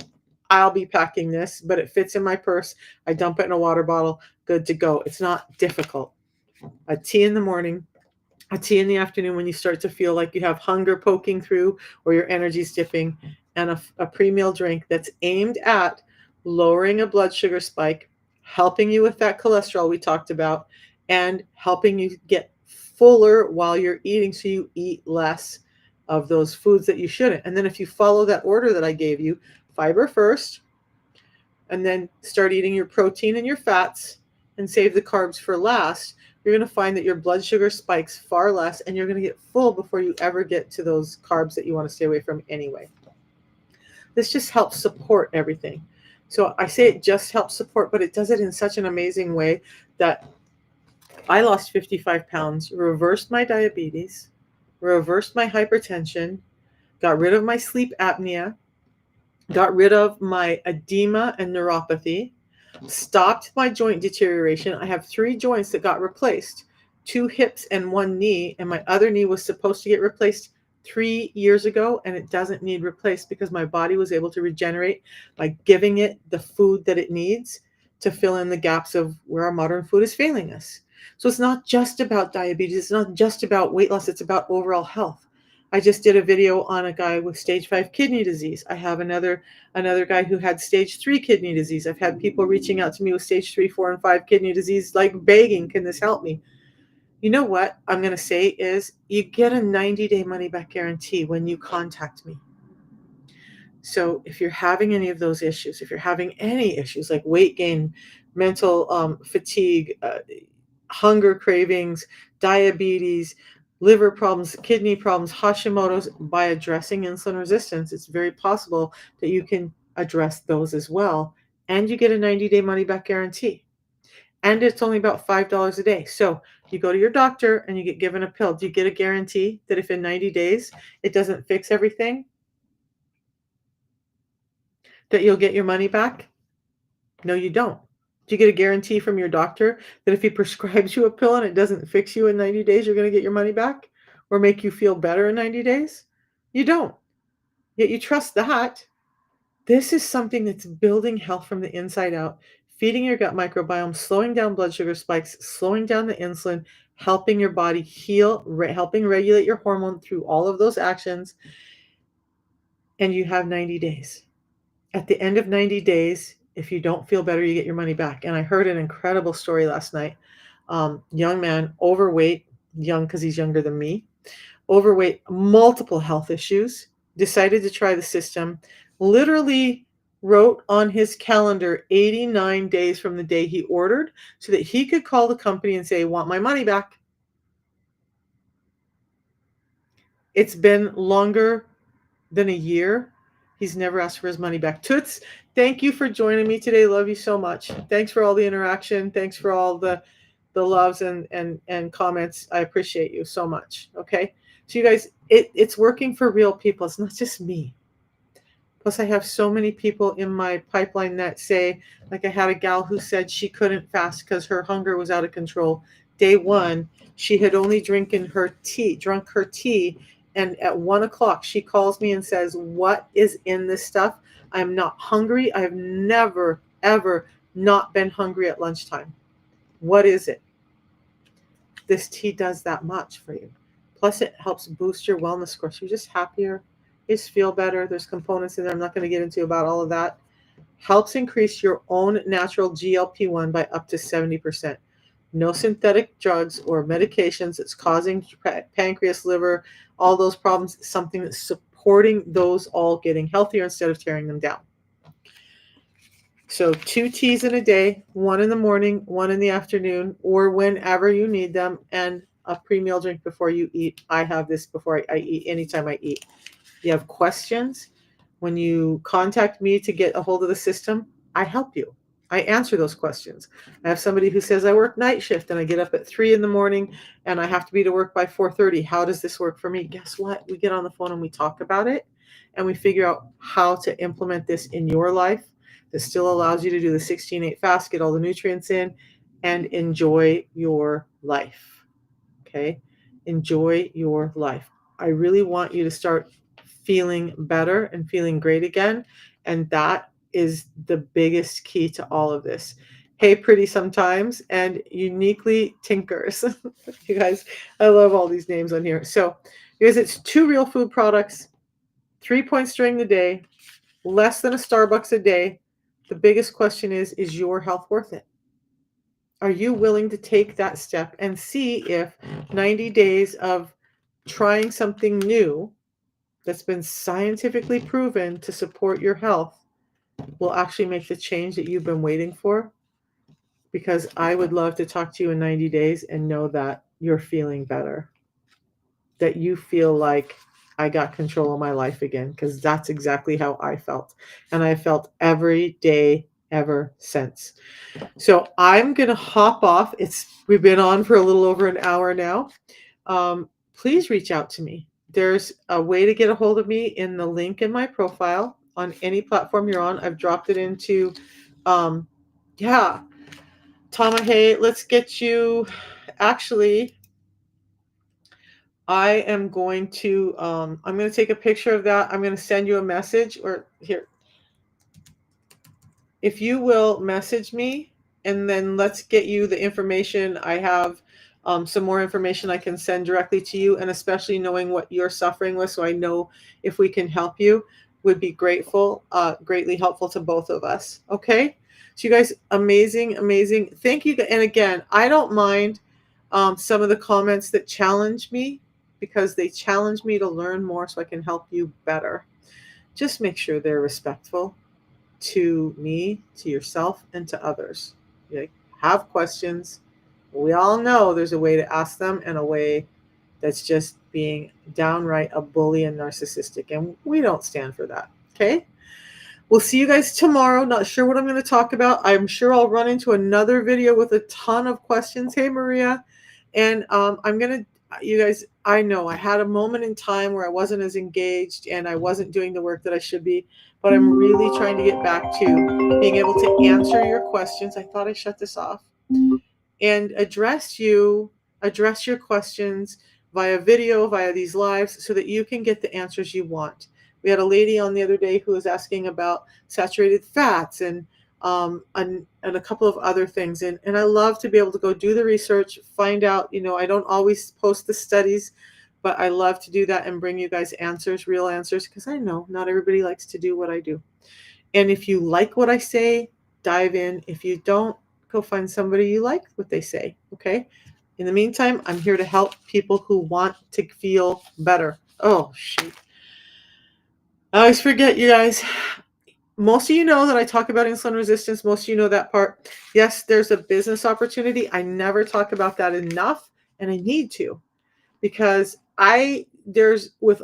A: I'll be packing this, but it fits in my purse. I dump it in a water bottle. Good to go. It's not difficult. A tea in the morning, a tea in the afternoon when you start to feel like you have hunger poking through or your energy's dipping, and a pre-meal drink that's aimed at lowering a blood sugar spike, helping you with that cholesterol we talked about, and helping you get fuller while you're eating so you eat less of those foods that you shouldn't. And then if you follow that order that I gave you, fiber first, and then start eating your protein and your fats and save the carbs for last, you're going to find that your blood sugar spikes far less and you're going to get full before you ever get to those carbs that you want to stay away from anyway. This just helps support everything. So I say it just helps support, but it does it in such an amazing way that I lost 55 pounds, reversed my diabetes, reversed my hypertension, got rid of my sleep apnea, got rid of my edema and neuropathy, stopped my joint deterioration. I have 3 joints that got replaced, 2 hips and 1 knee, and my other knee was supposed to get replaced 3 years ago, and it doesn't need replaced because my body was able to regenerate by giving it the food that it needs to fill in the gaps of where our modern food is failing us. So it's not just about diabetes, it's not just about weight loss, it's about overall health. I just did a video on a guy with stage 5 kidney disease. I have another guy who had stage 3 kidney disease. I've had people reaching out to me with stage 3, 4, and 5 kidney disease, like begging, can this help me? You know what I'm going to say is you get a 90-day money-back guarantee when you contact me. So if you're having any of those issues, if you're having any issues like weight gain, mental fatigue, hunger cravings, diabetes, liver problems, kidney problems, Hashimoto's, by addressing insulin resistance, it's very possible that you can address those as well. And you get a 90-day money-back guarantee. And it's only about $5 a day. So you go to your doctor and you get given a pill. Do you get a guarantee that if in 90 days it doesn't fix everything, that you'll get your money back? No, you don't. Do you get a guarantee from your doctor that if he prescribes you a pill and it doesn't fix you in 90 days, you're going to get your money back or make you feel better in 90 days? You don't. Yet you trust that. This is something that's building health from the inside out, feeding your gut microbiome, slowing down blood sugar spikes, slowing down the insulin, helping your body heal, helping regulate your hormone through all of those actions. And you have 90 days. At the end of 90 days, if you don't feel better, you get your money back. And I heard an incredible story last night. Young man, overweight, young because he's younger than me, overweight, multiple health issues, decided to try the system, literally wrote on his calendar 89 days from the day he ordered so that he could call the company and say, want my money back. It's been longer than a year. He's never asked for his money back. Toots, thank you for joining me today. Love you so much. Thanks for all the interaction. Thanks for all the loves and comments. I appreciate you so much. Okay. So you guys, it's working for real people. It's not just me. Plus I have so many people in my pipeline that say, like I had a gal who said she couldn't fast because her hunger was out of control. day one, she had only drunk her tea, and at 1 o'clock she calls me and says, "What is in this stuff? I'm not hungry. I've never ever not been hungry at lunchtime. What is it?" This tea does that much for you. Plus, it helps boost your wellness scores. You're just happier. You just feel better. There's components in there I'm not going to get into about all of that. Helps increase your own natural GLP-1 by up to 70%. No synthetic drugs or medications that's causing pancreas, liver, all those problems. Something that's supporting those all getting healthier instead of tearing them down. So 2 teas in a day, 1 in the morning, 1 in the afternoon, or whenever you need them, and a pre-meal drink before you eat. I have this before I eat, anytime I eat. You have questions, when you contact me to get a hold of the system, I help you. I answer those questions. I have somebody who says, I work night shift and I get up at 3 in the morning and I have to be to work by 4:30. How does this work for me? Guess what? We get on the phone and we talk about it and we figure out how to implement this in your life that still allows you to do the 16-8 fast, get all the nutrients in, and enjoy your life. Okay? Enjoy your life. I really want you to start feeling better and feeling great again. And that is the biggest key to all of this. Hey, pretty sometimes, and uniquely tinkers. You guys, I love all these names on here. So, because it's 2 real food products, 3 points during the day, less than a Starbucks a day. The biggest question is your health worth it? Are you willing to take that step and see if 90 days of trying something new that's been scientifically proven to support your health will actually make the change that you've been waiting for? Because I would love to talk to you in 90 days and know that you're feeling better, that you feel like I got control of my life again, because that's exactly how I felt. And I felt every day ever since. So I'm going to hop off. We've been on for a little over an hour now. Please reach out to me. There's a way to get a hold of me in the link in my profile on any platform you're on. I've dropped it into, yeah, Tama, hey, let's get you. Actually, I'm going to take a picture of that. I'm going to send you a message, or here, if you will message me, and then let's get you the information. I have some more information I can send directly to you, and especially knowing what you're suffering with, so I know if we can help you, would be greatly helpful to both of us. Okay? So you guys, amazing, amazing. Thank you. And again, I don't mind some of the comments that challenge me, because they challenge me to learn more so I can help you better. Just make sure they're respectful to me, to yourself, and to others. You have questions. We all know there's a way to ask them, and a way that's just being downright a bully and narcissistic. And we don't stand for that. Okay? We'll see you guys tomorrow. Not sure what I'm going to talk about. I'm sure I'll run into another video with a ton of questions. Hey, Maria. And I'm going to, you guys, I know I had a moment in time where I wasn't as engaged and I wasn't doing the work that I should be, but I'm really trying to get back to being able to answer your questions. I thought I shut this off. And address your questions via video, via these lives, so that you can get the answers you want. We had a lady on the other day who was asking about saturated fats and a couple of other things. And I love to be able to go do the research, find out, I don't always post the studies, but I love to do that and bring you guys answers, real answers, because I know not everybody likes to do what I do. And if you like what I say, dive in. If you don't, go find somebody you like what they say. Okay? In the meantime, I'm here to help people who want to feel better. Oh, shoot. I always forget, you guys. Most of you know that I talk about insulin resistance. Most of you know that part. Yes, there's a business opportunity. I never talk about that enough, and I need to, because there's with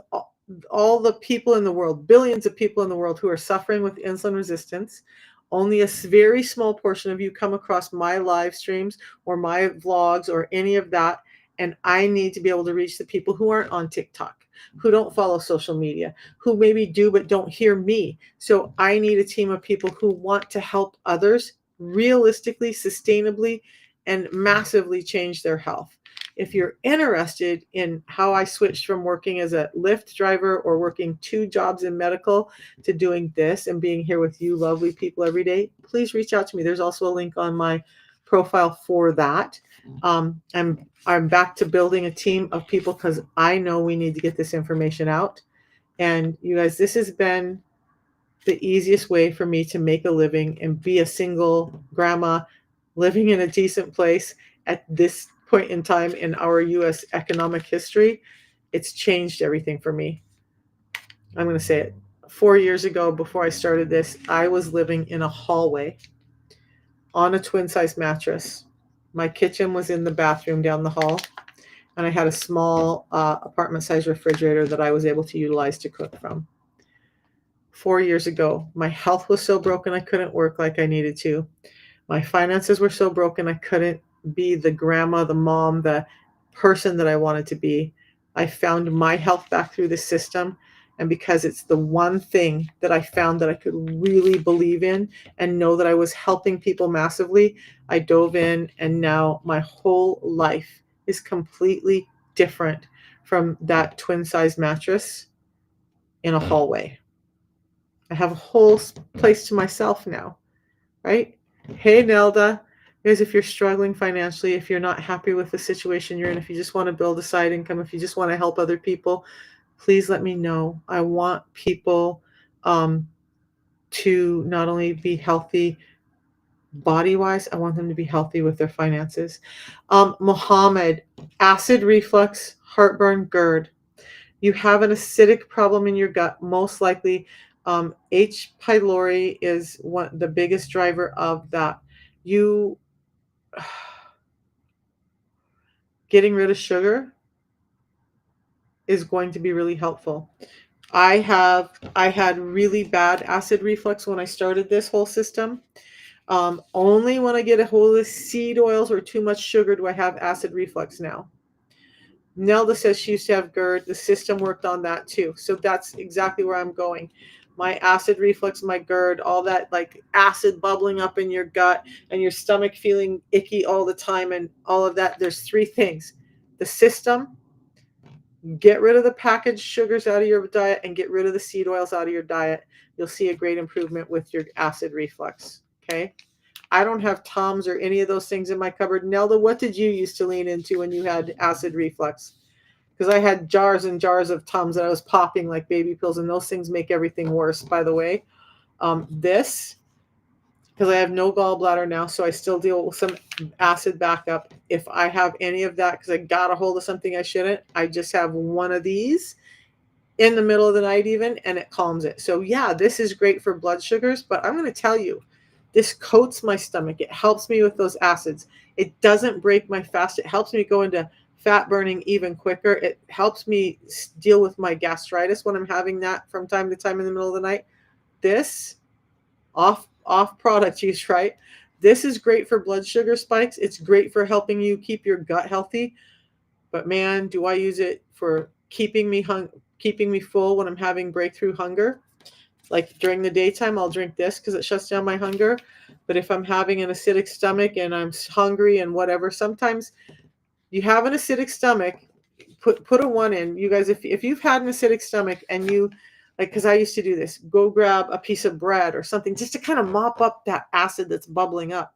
A: all the people in the world, billions of people in the world who are suffering with insulin resistance, only a very small portion of you come across my live streams or my vlogs or any of that. And I need to be able to reach the people who aren't on TikTok, who don't follow social media, who maybe do but don't hear me. So I need a team of people who want to help others realistically, sustainably, and massively change their health. If you're interested in how I switched from working as a Lyft driver or working 2 jobs in medical to doing this and being here with you lovely people every day, please reach out to me. There's also a link on my profile for that. I'm back to building a team of people because I know we need to get this information out. And you guys, this has been the easiest way for me to make a living and be a single grandma living in a decent place at this point in time in our US economic history. It's changed everything for me. I'm going to say it. 4 years ago, before I started this, I was living in a hallway on a twin size mattress. My kitchen was in the bathroom down the hall, and I had a small apartment size refrigerator that I was able to utilize to cook from. 4 years ago, my health was so broken I couldn't work like I needed to. My finances were so broken I couldn't be the grandma, the mom, the person that I wanted to be. I found my health back through the system. And because it's the one thing that I found that I could really believe in and know that I was helping people massively, I dove in, and now my whole life is completely different from that twin size mattress in a hallway. I have a whole place to myself now, right? Hey, Nelda. Guys, if you're struggling financially, if you're not happy with the situation you're in, if you just want to build a side income, if you just want to help other people, please let me know. I want people to not only be healthy body-wise, I want them to be healthy with their finances. Mohammed, acid reflux, heartburn, GERD. You have an acidic problem in your gut, most likely. H. pylori is the biggest driver of that. You getting rid of sugar is going to be really helpful. I had really bad acid reflux when I started this whole system. Only when I get a hold of seed oils or too much sugar do I have acid reflux now. Nelda says she used to have GERD. The system worked on that too. So that's exactly where I'm going. My acid reflux, my GERD, all that like acid bubbling up in your gut and your stomach feeling icky all the time and all of that. There's 3 things. The system, get rid of the packaged sugars out of your diet and get rid of the seed oils out of your diet. You'll see a great improvement with your acid reflux. Okay. I don't have Tums or any of those things in my cupboard. Nelda, what did you used to lean into when you had acid reflux? Because I had jars and jars of Tums that I was popping like baby pills, and those things make everything worse, by the way. This, because I have no gallbladder now, so I still deal with some acid backup. If I have any of that, because I got a hold of something I shouldn't, I just have one of these in the middle of the night even, and it calms it. So yeah, this is great for blood sugars, but I'm going to tell you, this coats my stomach. It helps me with those acids. It doesn't break my fast. It helps me go into fat burning even quicker. It helps me deal with my gastritis when I'm having that from time to time in the middle of the night. This off product use, right? This is great for blood sugar spikes. It's great for helping you keep your gut healthy. But man, do I use it for keeping me full when I'm having breakthrough hunger. Like during the daytime, I'll drink this because it shuts down my hunger. But if I'm having an acidic stomach and I'm hungry and whatever, sometimes you have an acidic stomach, put a 1 in. You guys, if you've had an acidic stomach and you, like, because I used to do this, go grab a piece of bread or something just to kind of mop up that acid that's bubbling up.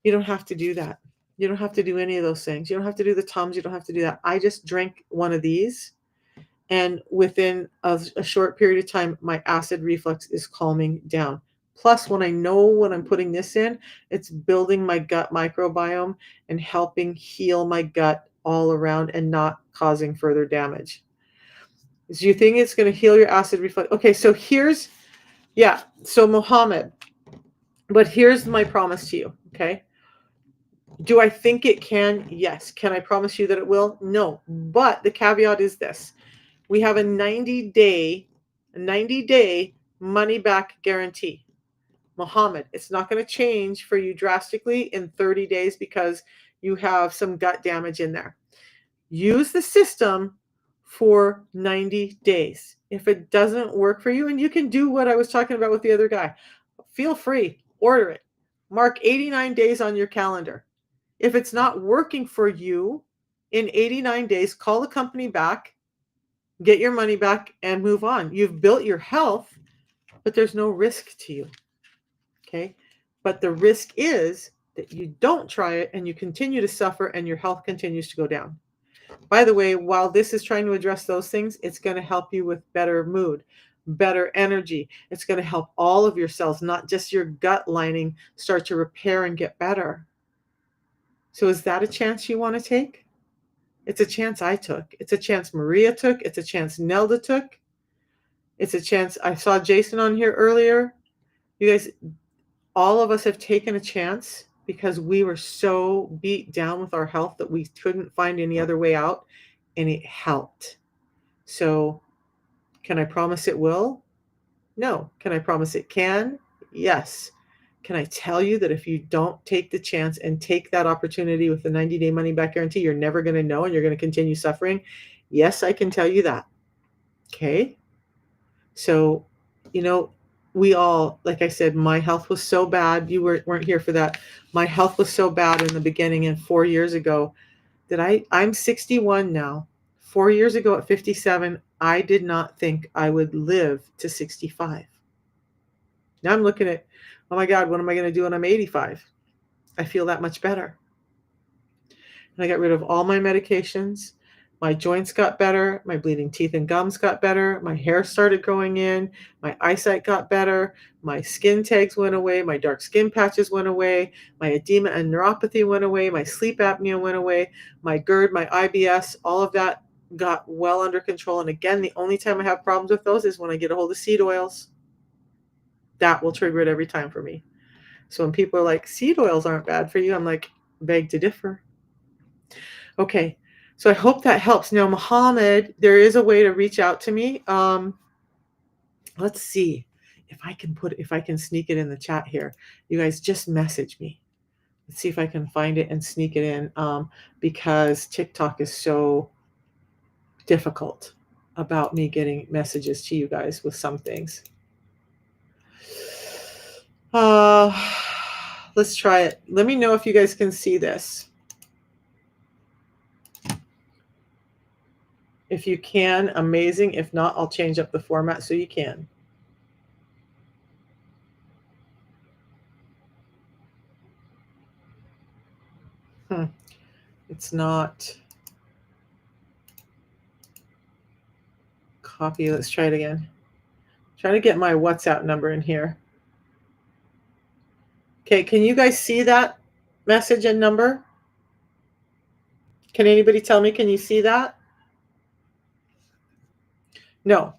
A: You don't have to do that. You don't have to do any of those things. You don't have to do the Tums. You don't have to do that. I just drank one of these, and within a short period of time, my acid reflux is calming down. Plus, when I know when I'm putting this in, it's building my gut microbiome and helping heal my gut all around and not causing further damage. Do you think it's going to heal your acid reflux? Okay, so so Mohammed, but here's my promise to you, okay? Do I think it can? Yes. Can I promise you that it will? No. But the caveat is this. We have a 90-day money back guarantee. Mohammed, it's not going to change for you drastically in 30 days because you have some gut damage in there. Use the system for 90 days. If it doesn't work for you, and you can do what I was talking about with the other guy, feel free, order it. Mark 89 days on your calendar. If it's not working for you, in 89 days, call the company back, get your money back, and move on. You've built your health, but there's no risk to you. Okay. But the risk is that you don't try it and you continue to suffer and your health continues to go down. By the way, while this is trying to address those things, it's going to help you with better mood, better energy. It's going to help all of your cells, not just your gut lining, start to repair and get better. So is that a chance you want to take? It's a chance I took. It's a chance Maria took. It's a chance Nelda took. It's a chance I saw Jason on here earlier. You guys, all of us have taken a chance because we were so beat down with our health that we couldn't find any other way out, and it helped. So can I promise it will? No. Can I promise it can? Yes. Can I tell you that if you don't take the chance and take that opportunity with the 90-day money back guarantee, you're never going to know and you're going to continue suffering? Yes, I can tell you that. Okay. So, we all, like I said, my health was so bad. You weren't here for that. My health was so bad in the beginning and 4 years ago that I'm 61 now. 4 years ago at 57, I did not think I would live to 65. Now I'm looking at, oh my God, what am I going to do when I'm 85? I feel that much better. And I got rid of all my medications. My joints got better. My bleeding teeth and gums got better. My hair started growing in. My eyesight got better. My skin tags went away. My dark skin patches went away. My edema and neuropathy went away. My sleep apnea went away. My GERD, my IBS, all of that got well under control. And again, the only time I have problems with those is when I get a hold of seed oils. That will trigger it every time for me. So when people are like, seed oils aren't bad for you, I'm like, beg to differ. Okay, so I hope that helps. Now, Mohammed, there is a way to reach out to me. Let's see if I can sneak it in the chat here. You guys just message me. Let's see if I can find it and sneak it in, because TikTok is so difficult about me getting messages to you guys with some things. Let's try it. Let me know if you guys can see this. If you can, amazing. If not, I'll change up the format so you can. It's not. Copy. Let's try it again. Try to get my WhatsApp number in here. Okay, can you guys see that message and number? Can anybody tell me, can you see that? No.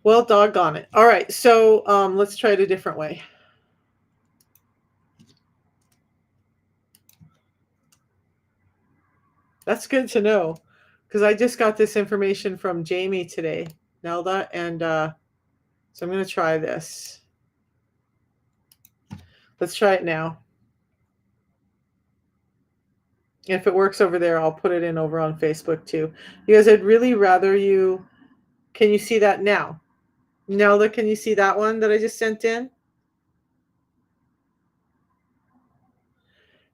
A: Well, doggone it. All right, so let's try it a different way. That's good to know, because I just got this information from Jamie today, Nelda, and so I'm going to try this. Let's try it now. If it works over there, I'll put it in over on Facebook too. You guys, I'd really rather you. Can you see that now? Nelda, can you see that one that I just sent in?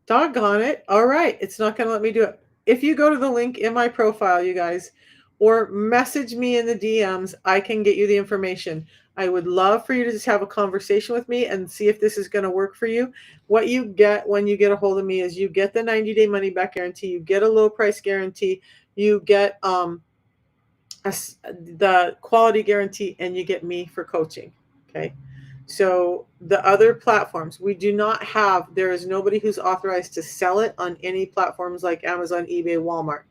A: Doggone it. All right. It's not going to let me do it. If you go to the link in my profile, you guys, or message me in the DMs, I can get you the information. I would love for you to just have a conversation with me and see if this is going to work for you. What you get when you get a hold of me is you get the 90-day money back guarantee, you get a low price guarantee, you get the quality guarantee, and you get me for coaching. Okay. So the other platforms, we do not have, there is nobody who's authorized to sell it on any platforms like Amazon, eBay, Walmart.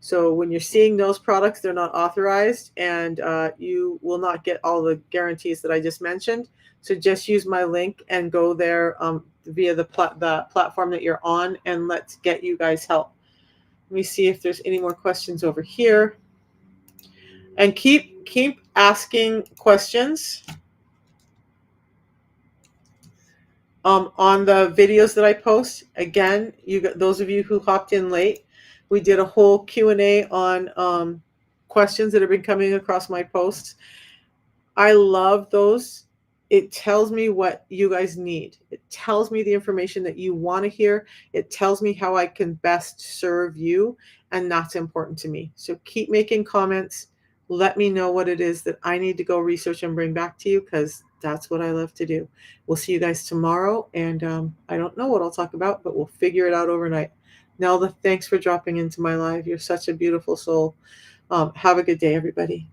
A: So when you're seeing those products, they're not authorized, and you will not get all the guarantees that I just mentioned. So just use my link and go there via the platform that you're on, and let's get you guys help. Let me see if there's any more questions over here. And keep asking questions on the videos that I post. Again, those of you who hopped in late, we did a whole Q&A on questions that have been coming across my posts. I love those. it tells me what you guys need. It tells me the information that you want to hear. It tells me how I can best serve you, and that's important to me. So keep making comments. Let me know what it is that I need to go research and bring back to you, because that's what I love to do. We'll see you guys tomorrow, and I don't know what I'll talk about, but we'll figure it out overnight. Nelda, thanks for dropping into my life. You're such a beautiful soul. Have a good day, everybody.